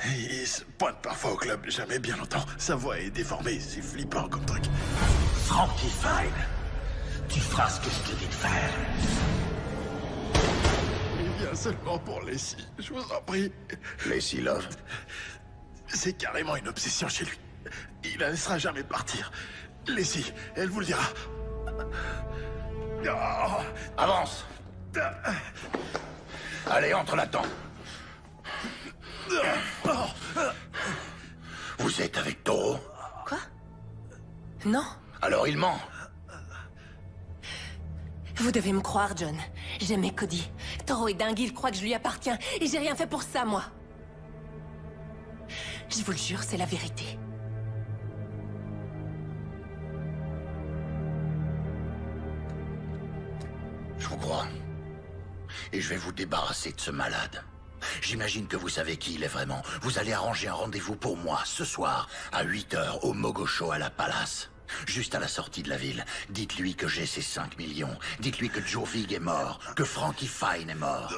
Il se pointe parfois au club, jamais bien longtemps. Sa voix est déformée, c'est flippant comme truc. Frankie Fine, tu feras ce que je te dis de faire. Il vient seulement pour Lacey, je vous en prie. Lacey Love? C'est carrément une obsession chez lui. Il la laissera jamais partir. Lacey, elle vous le dira. Oh, avance! Allez, entre là-dedans. Vous êtes avec Toro? Quoi? Non. Alors il ment. Vous devez me croire, John. J'aimais Cody. Toro est dingue, il croit que je lui appartiens. Et j'ai rien fait pour ça, moi. Je vous le jure, c'est la vérité. Je vous crois. Et je vais vous débarrasser de ce malade. J'imagine que vous savez qui il est vraiment. Vous allez arranger un rendez-vous pour moi, ce soir, à 8h, au Mogocho à la Palace. Juste à la sortie de la ville. Dites-lui que j'ai ces 5 millions. Dites-lui que Joe Vig est mort. Que Frankie Fine est mort.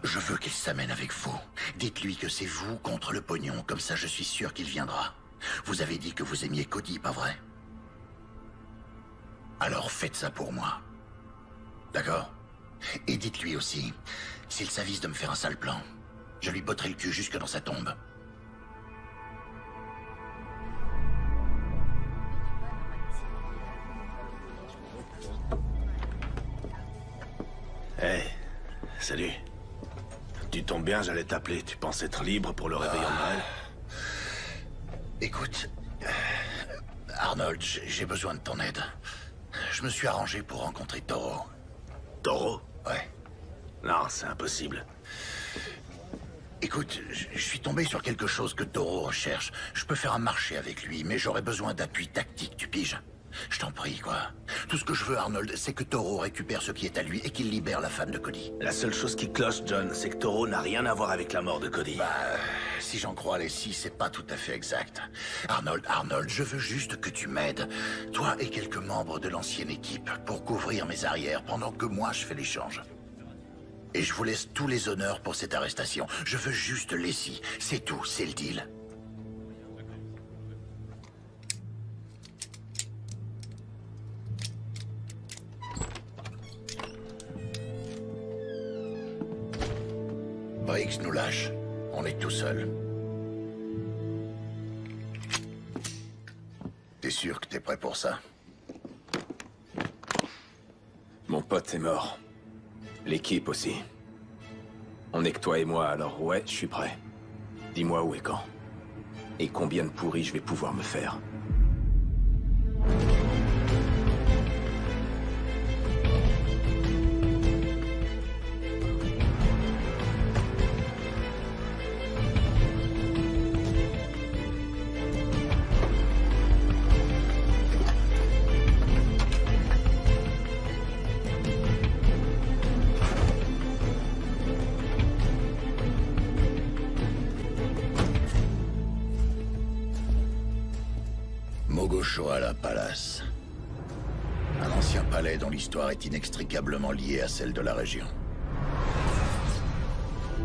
Je veux qu'il s'amène avec vous. Dites-lui que c'est vous contre le pognon. Comme ça, je suis sûr qu'il viendra. Vous avez dit que vous aimiez Cody, pas vrai? Alors faites ça pour moi. D'accord? Et dites-lui aussi, s'il s'avise de me faire un sale plan, je lui botterai le cul jusque dans sa tombe. Hey, salut. Tu tombes bien, j'allais t'appeler. Tu penses être libre pour le réveillon de Noël? Écoute, Arnold, j'ai besoin de ton aide. Je me suis arrangé pour rencontrer Toro. Toro? Ouais. Non, c'est impossible. Écoute, je suis tombé sur quelque chose que Toro recherche. Je peux faire un marché avec lui, mais j'aurais besoin d'appui tactique, tu piges? Je t'en prie, quoi. Tout ce que je veux, Arnold, c'est que Toro récupère ce qui est à lui et qu'il libère la femme de Cody. La seule chose qui cloche, John, c'est que Toro n'a rien à voir avec la mort de Cody. Bah, si j'en crois Lacey, c'est pas tout à fait exact. Arnold, je veux juste que tu m'aides. Toi et quelques membres de l'ancienne équipe pour couvrir mes arrières pendant que moi je fais l'échange. Et je vous laisse tous les honneurs pour cette arrestation. Je veux juste Lacey. C'est tout, c'est le deal. Briggs nous lâche. On est tout seul. T'es sûr que t'es prêt pour ça? Mon pote est mort. L'équipe aussi. On est que toi et moi, alors ouais, je suis prêt. Dis-moi où et quand. Et combien de pourris je vais pouvoir me faire. Mogoshoala Palace. Un ancien palais dont l'histoire est inextricablement liée à celle de la région.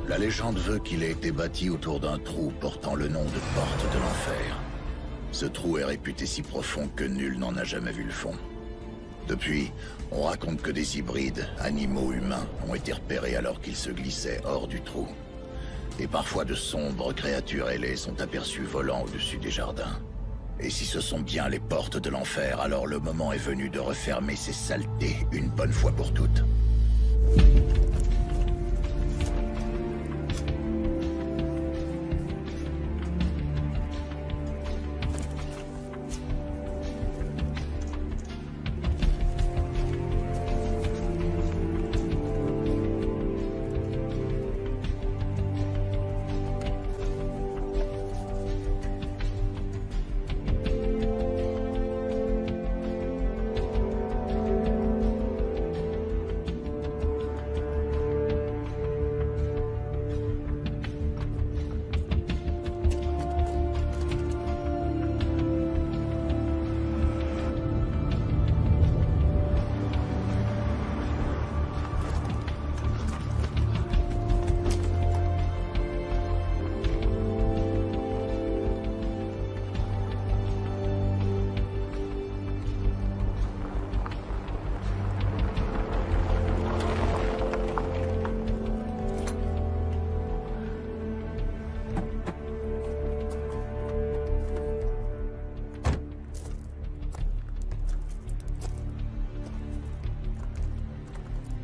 La légende veut qu'il ait été bâti autour d'un trou portant le nom de Porte de l'Enfer. Ce trou est réputé si profond que nul n'en a jamais vu le fond. Depuis, on raconte que des hybrides, animaux humains, ont été repérés alors qu'ils se glissaient hors du trou. Et parfois de sombres créatures ailées sont aperçues volant au-dessus des jardins. Et si ce sont bien les portes de l'enfer, alors le moment est venu de refermer ces saletés une bonne fois pour toutes.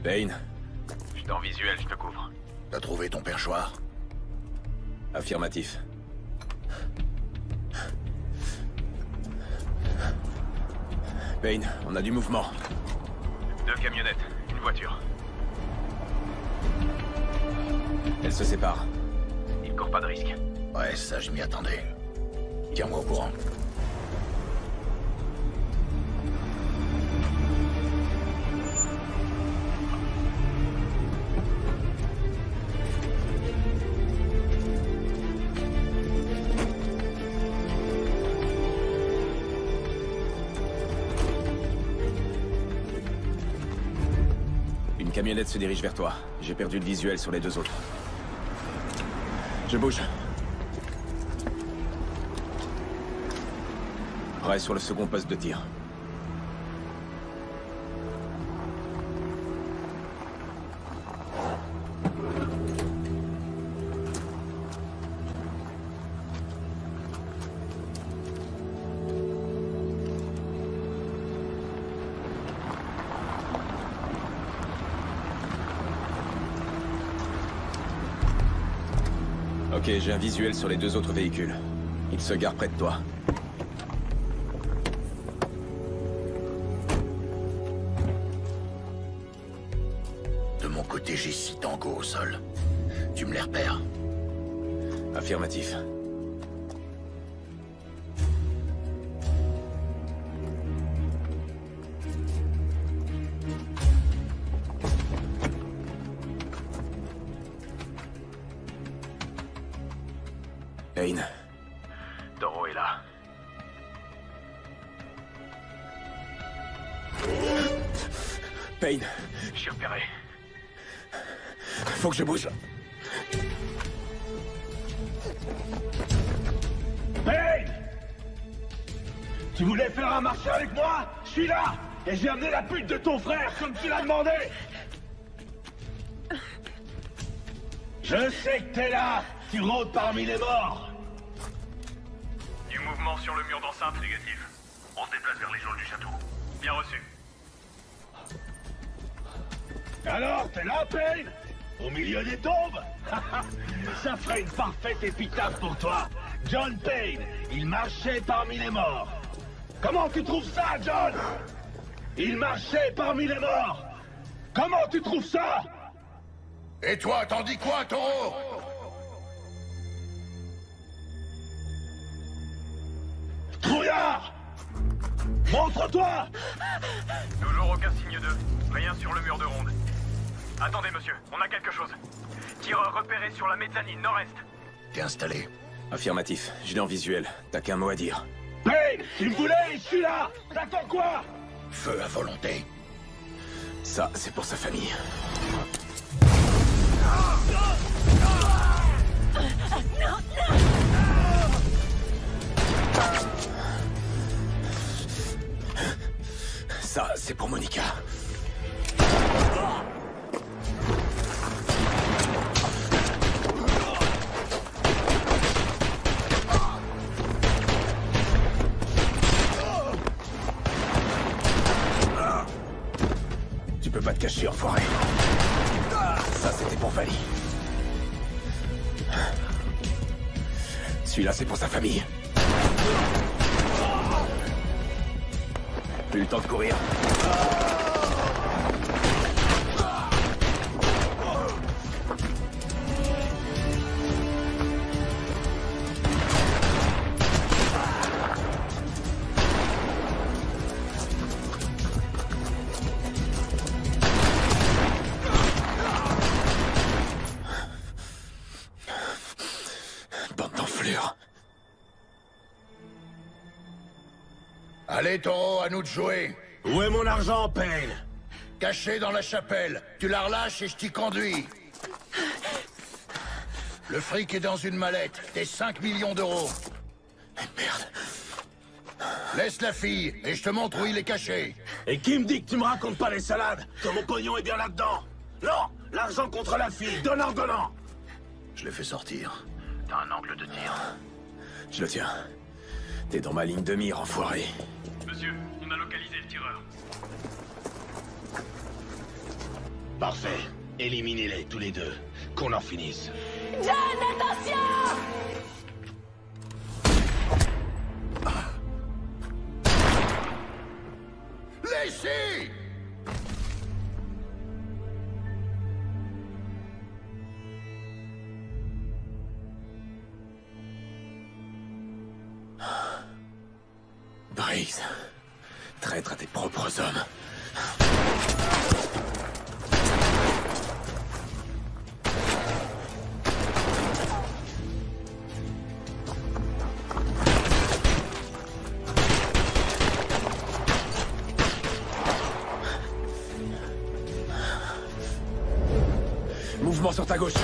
Payne. Je suis en visuel, je te couvre. T'as trouvé ton perchoir? Affirmatif. Payne, on a du mouvement. 2 camionnettes, une voiture. Elles se séparent. Il court pas de risque. Ouais, ça je m'y attendais. Tiens-moi au courant. Une camionnette se dirige vers toi. J'ai perdu le visuel sur les 2 autres. Je bouge. Prêt sur le second poste de tir. Ok, j'ai un visuel sur les 2 autres véhicules. Ils se garent près de toi. De mon côté, j'ai 6 tangos au sol. Tu me les repères? Affirmatif. Payne. Toro est là. Payne. Je suis repéré. Faut que je bouge. Hey! Tu voulais faire un marché avec moi? Je suis là! Et j'ai amené la pute de ton frère comme tu l'as demandé! Je sais que t'es là! Tu rôdes parmi les morts! Du mouvement sur le mur d'enceinte négatif. On se déplace vers les geôles du château. Bien reçu. Alors, t'es là, Payne? Au milieu des tombes. Ça ferait une parfaite épitaphe pour toi. John Payne, il marchait parmi les morts. Comment tu trouves ça, John? Il marchait parmi les morts. Comment tu trouves ça? Et toi, t'en dis quoi, Taureau? Trouillard! Montre-toi! Toujours aucun signe d'eux. Rien sur le mur de ronde. Attendez, monsieur, on a quelque chose. Tireur repéré sur la mezzanine nord-est. T'es installé? Affirmatif, je l'ai en visuel. T'as qu'un mot à dire. Payne, tu me voulais, je suis là! T'attends quoi? Feu à volonté. Ça, c'est pour sa famille. Ça, c'est pour Monica. Tu peux pas te cacher, enfoiré. Ça, c'était pour Vali. Celui-là, c'est pour sa famille. Plus le temps de courir. Bande d'enflures. Allez, Taureau, à nous de jouer. Où est mon argent, Payne? Caché dans la chapelle. Tu la relâches et je t'y conduis. Le fric est dans une mallette. Tes 5 millions d'euros. Merde. Laisse la fille et je te montre où il est caché. Et qui me dit que tu me racontes pas les salades? Que mon pognon est bien là-dedans? Non! L'argent contre la fille, donnant! Je l'ai fait sortir. T'as un angle de tir. Je le tiens. T'es dans ma ligne de mire, enfoiré. Monsieur, on a localisé le tireur. Parfait. Éliminez-les tous les deux. Qu'on en finisse. John, attention! Laissez! Briggs, traître à tes propres hommes. Mouvement sur ta gauche.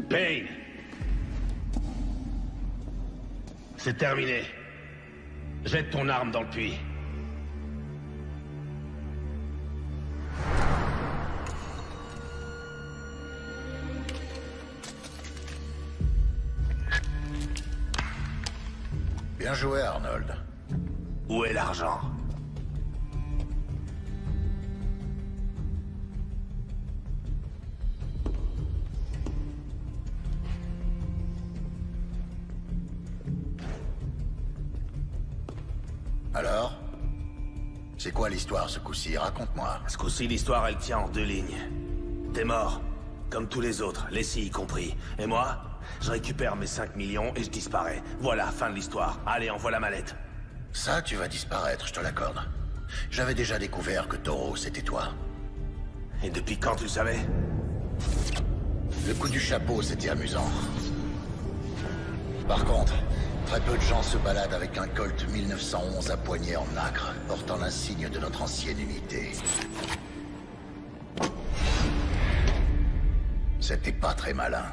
Payne! C'est terminé. Jette ton arme dans le puits. Bien joué, Arnold. Où est l'argent? Alors? C'est quoi l'histoire ce coup-ci? Raconte-moi. Ce coup-ci, l'histoire, elle tient en deux lignes. T'es mort, comme tous les autres, Leslie y compris. Et moi, je récupère mes 5 millions et je disparais. Voilà, fin de l'histoire. Allez, envoie la mallette. Ça, tu vas disparaître, je te l'accorde. J'avais déjà découvert que Taureau, c'était toi. Et depuis quand tu le savais? Le coup du chapeau, c'était amusant. Par contre, très peu de gens se baladent avec un Colt 1911 à poignée en nacre, portant l'insigne de notre ancienne unité. C'était pas très malin.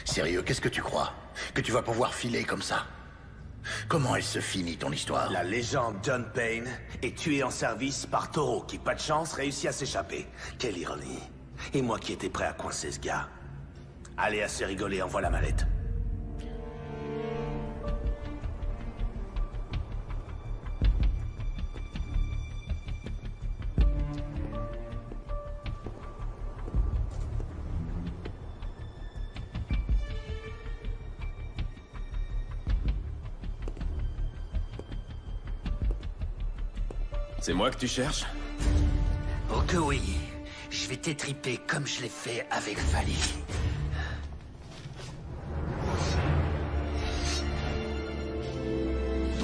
Sérieux, qu'est-ce que tu crois? Que tu vas pouvoir filer comme ça? Comment elle se finit, ton histoire? La légende John Payne est tué en service par Taureau, qui, pas de chance, réussit à s'échapper. Quelle ironie. Et moi qui étais prêt à coincer ce gars. Allez, assez rigolé, envoie la mallette. C'est moi que tu cherches? Oh que oui. Je vais t'étriper comme je l'ai fait avec Vali.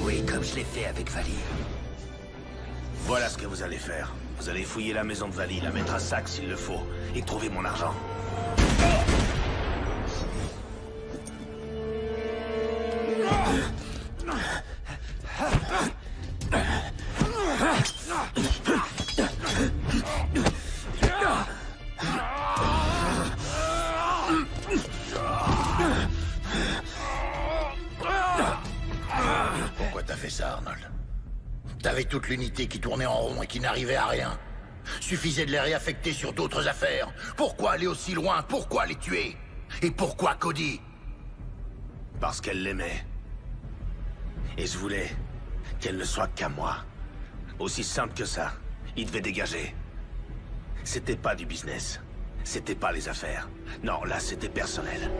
Oui, comme je l'ai fait avec Vali. Voilà ce que vous allez faire. Vous allez fouiller la maison de Vali, la mettre à sac s'il le faut, et trouver mon argent. Pourquoi t'as fait ça, Arnold? T'avais toute l'unité qui tournait en rond et qui n'arrivait à rien. Suffisait de les réaffecter sur d'autres affaires. Pourquoi aller aussi loin? Pourquoi les tuer? Et pourquoi Cody? Parce qu'elle l'aimait. Et je voulais qu'elle ne soit qu'à moi. Aussi simple que ça. Il devait dégager. C'était pas du business. C'était pas les affaires. Non, là, c'était personnel.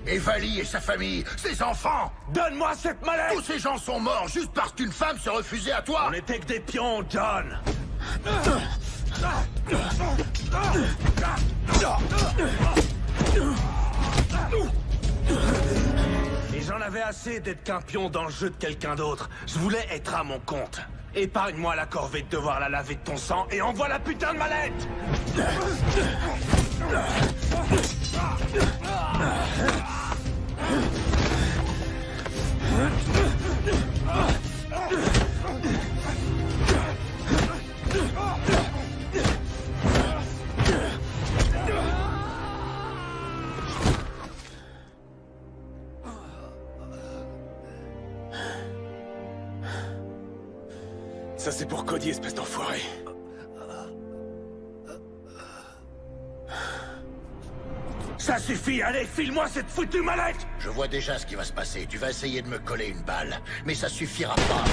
Et Vali et sa famille, ses enfants! Donne-moi cette mallette! Tous ces gens sont morts juste parce qu'une femme se refusait à toi! On n'était que des pions, John! Et j'en avais assez d'être qu'un pion dans le jeu de quelqu'un d'autre. Je voulais être à mon compte. Épargne-moi la corvée de devoir la laver de ton sang et envoie la putain de mallette! Ça, c'est pour Cody, espèce d'enfoiré. Ça suffit, allez, file-moi cette foutue mallette! Je vois déjà ce qui va se passer. Tu vas essayer de me coller une balle, mais ça suffira pas.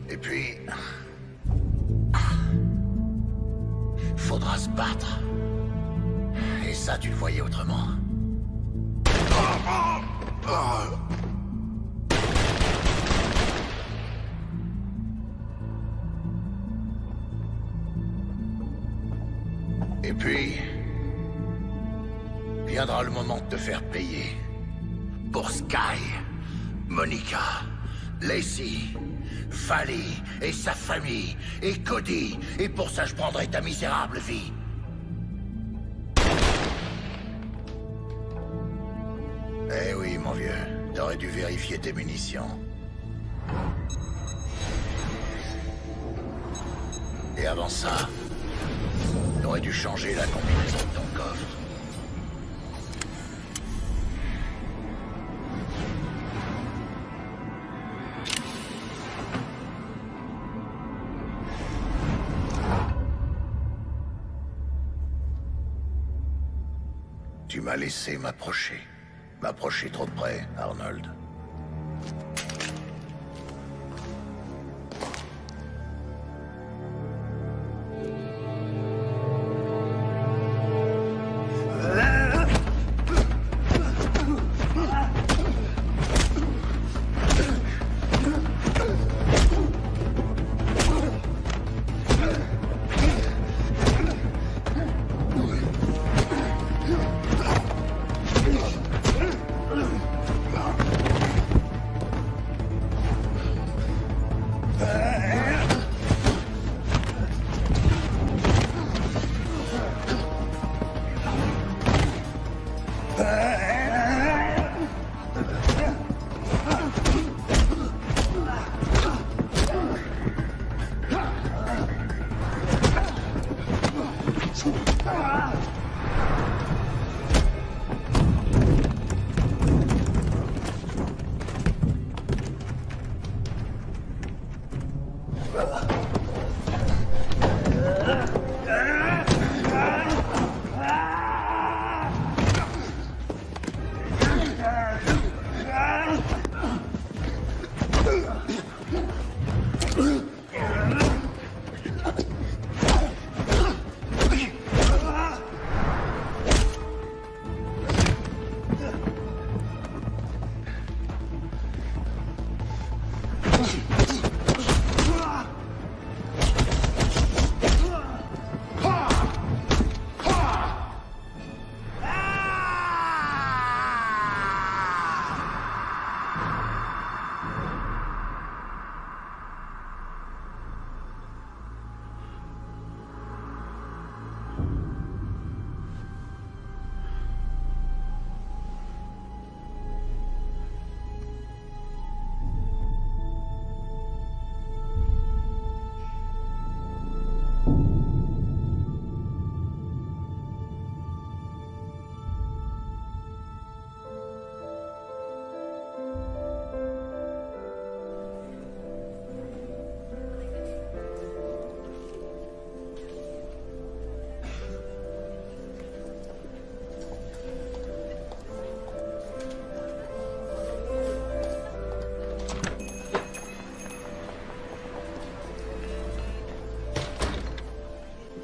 Et puis... faudra se battre. Et ça, tu le voyais autrement. Et puis... viendra le moment de te faire payer. Pour Sky, Monica, Lacey, Vali et sa famille, et Cody. Et pour ça, je prendrai ta misérable vie. Eh oui, mon vieux. T'aurais dû vérifier tes munitions. Et avant ça, t'aurais dû changer la combinaison de ton coffre. Tu m'as laissé m'approcher. M'approcher trop de près, Arnold.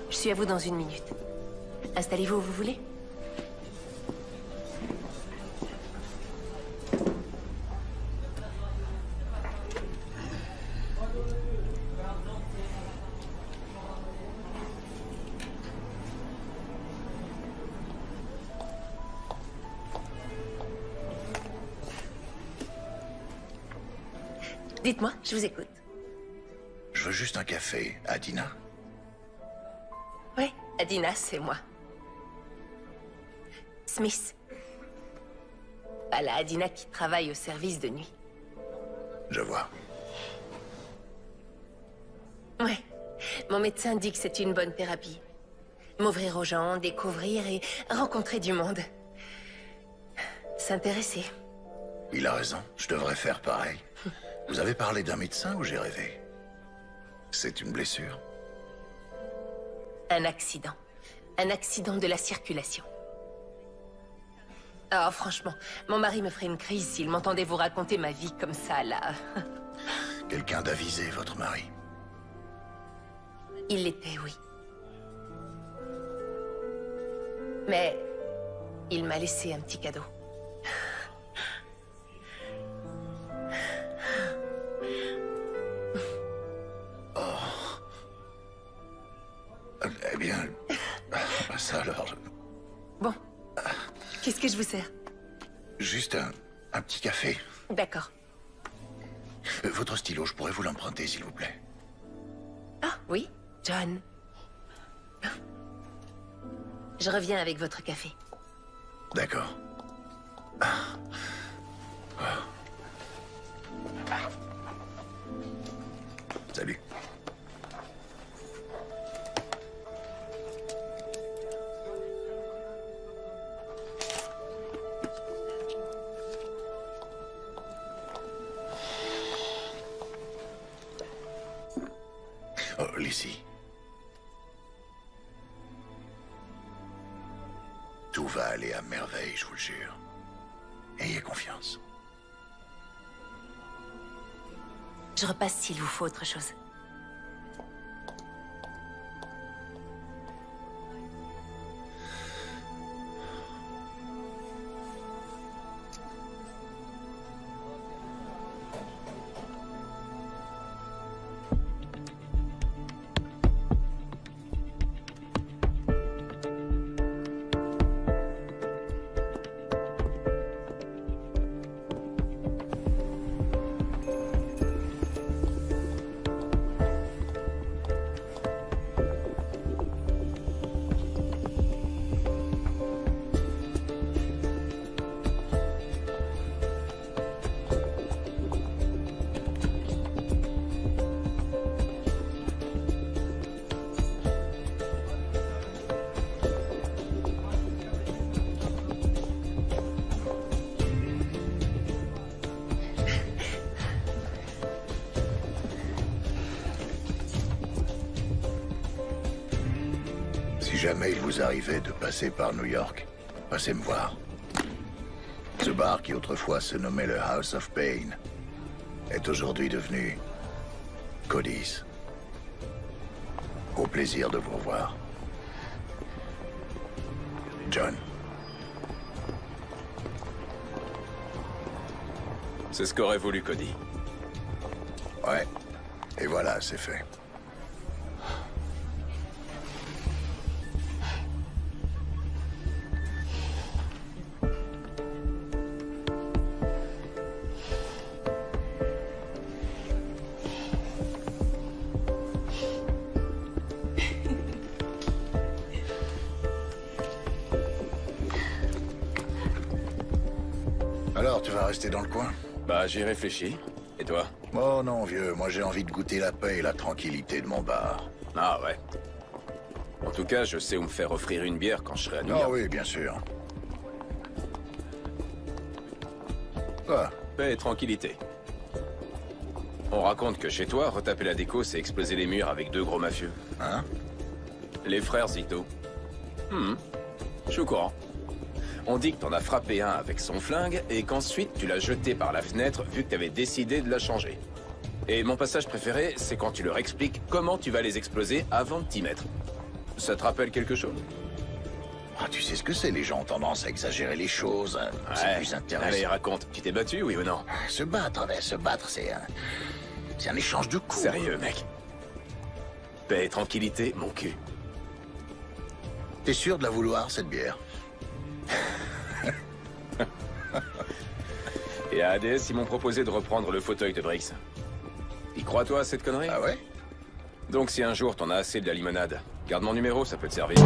Je suis à vous dans 1 minute. Installez-vous où vous voulez. Dites-moi, je vous écoute. Je veux juste un café. Adina? Oui, Adina, c'est moi. Smith. Pas la Adina qui travaille au service de nuit. Je vois. Ouais. Mon médecin dit que c'est une bonne thérapie. M'ouvrir aux gens, découvrir et rencontrer du monde. S'intéresser. Il a raison, je devrais faire pareil. Vous avez parlé d'un médecin ou j'ai rêvé? C'est une blessure? Un accident. Un accident de la circulation. Oh, franchement, mon mari me ferait une crise s'il m'entendait vous raconter ma vie comme ça, là. Quelqu'un d'avisé, votre mari? Il l'était, oui. Mais il m'a laissé un petit cadeau. Eh bien, ça alors... Bon, qu'est-ce que je vous sers? Juste un petit café. D'accord. Votre stylo, je pourrais vous l'emprunter, s'il vous plaît? Ah, oui, John. Je reviens avec votre café. D'accord. Salut. Oh, Lizzie. Tout va aller à merveille, je vous le jure. Ayez confiance. Je repasse s'il vous faut autre chose. jamais il vous arrivait de passer par New York, passez me voir. Ce bar qui autrefois se nommait le House of Pain est aujourd'hui devenu Cody's. Au plaisir de vous revoir. John. C'est ce qu'aurait voulu Cody. Ouais. Et voilà, c'est fait. Alors, tu vas rester dans le coin? Bah, j'y réfléchis. Et toi? Oh non, vieux, moi j'ai envie de goûter la paix et la tranquillité de mon bar. Ah ouais. En tout cas, je sais où me faire offrir une bière quand je serai à New York. Ah oui, bien sûr. Quoi? Paix et tranquillité. On raconte que chez toi, retaper la déco, c'est exploser les murs avec 2 gros mafieux. Hein? Les frères Zito. Je suis au courant. On dit que t'en as frappé un avec son flingue et qu'ensuite tu l'as jeté par la fenêtre vu que t'avais décidé de la changer. Et mon passage préféré, c'est quand tu leur expliques comment tu vas les exploser avant de t'y mettre. Ça te rappelle quelque chose? Ah, tu sais ce que c'est, les gens ont tendance à exagérer les choses. Hein. C'est plus intéressant. Allez, raconte. Tu t'es battu, oui ou non? Se battre, c'est un échange de coups. Sérieux, mec. Paix et tranquillité, mon cul. T'es sûr de la vouloir, cette bière? Et à ADS, ils m'ont proposé de reprendre le fauteuil de Briggs. Y crois-toi à cette connerie? Ah ouais? Donc si un jour t'en as assez de la limonade, garde mon numéro, ça peut te servir.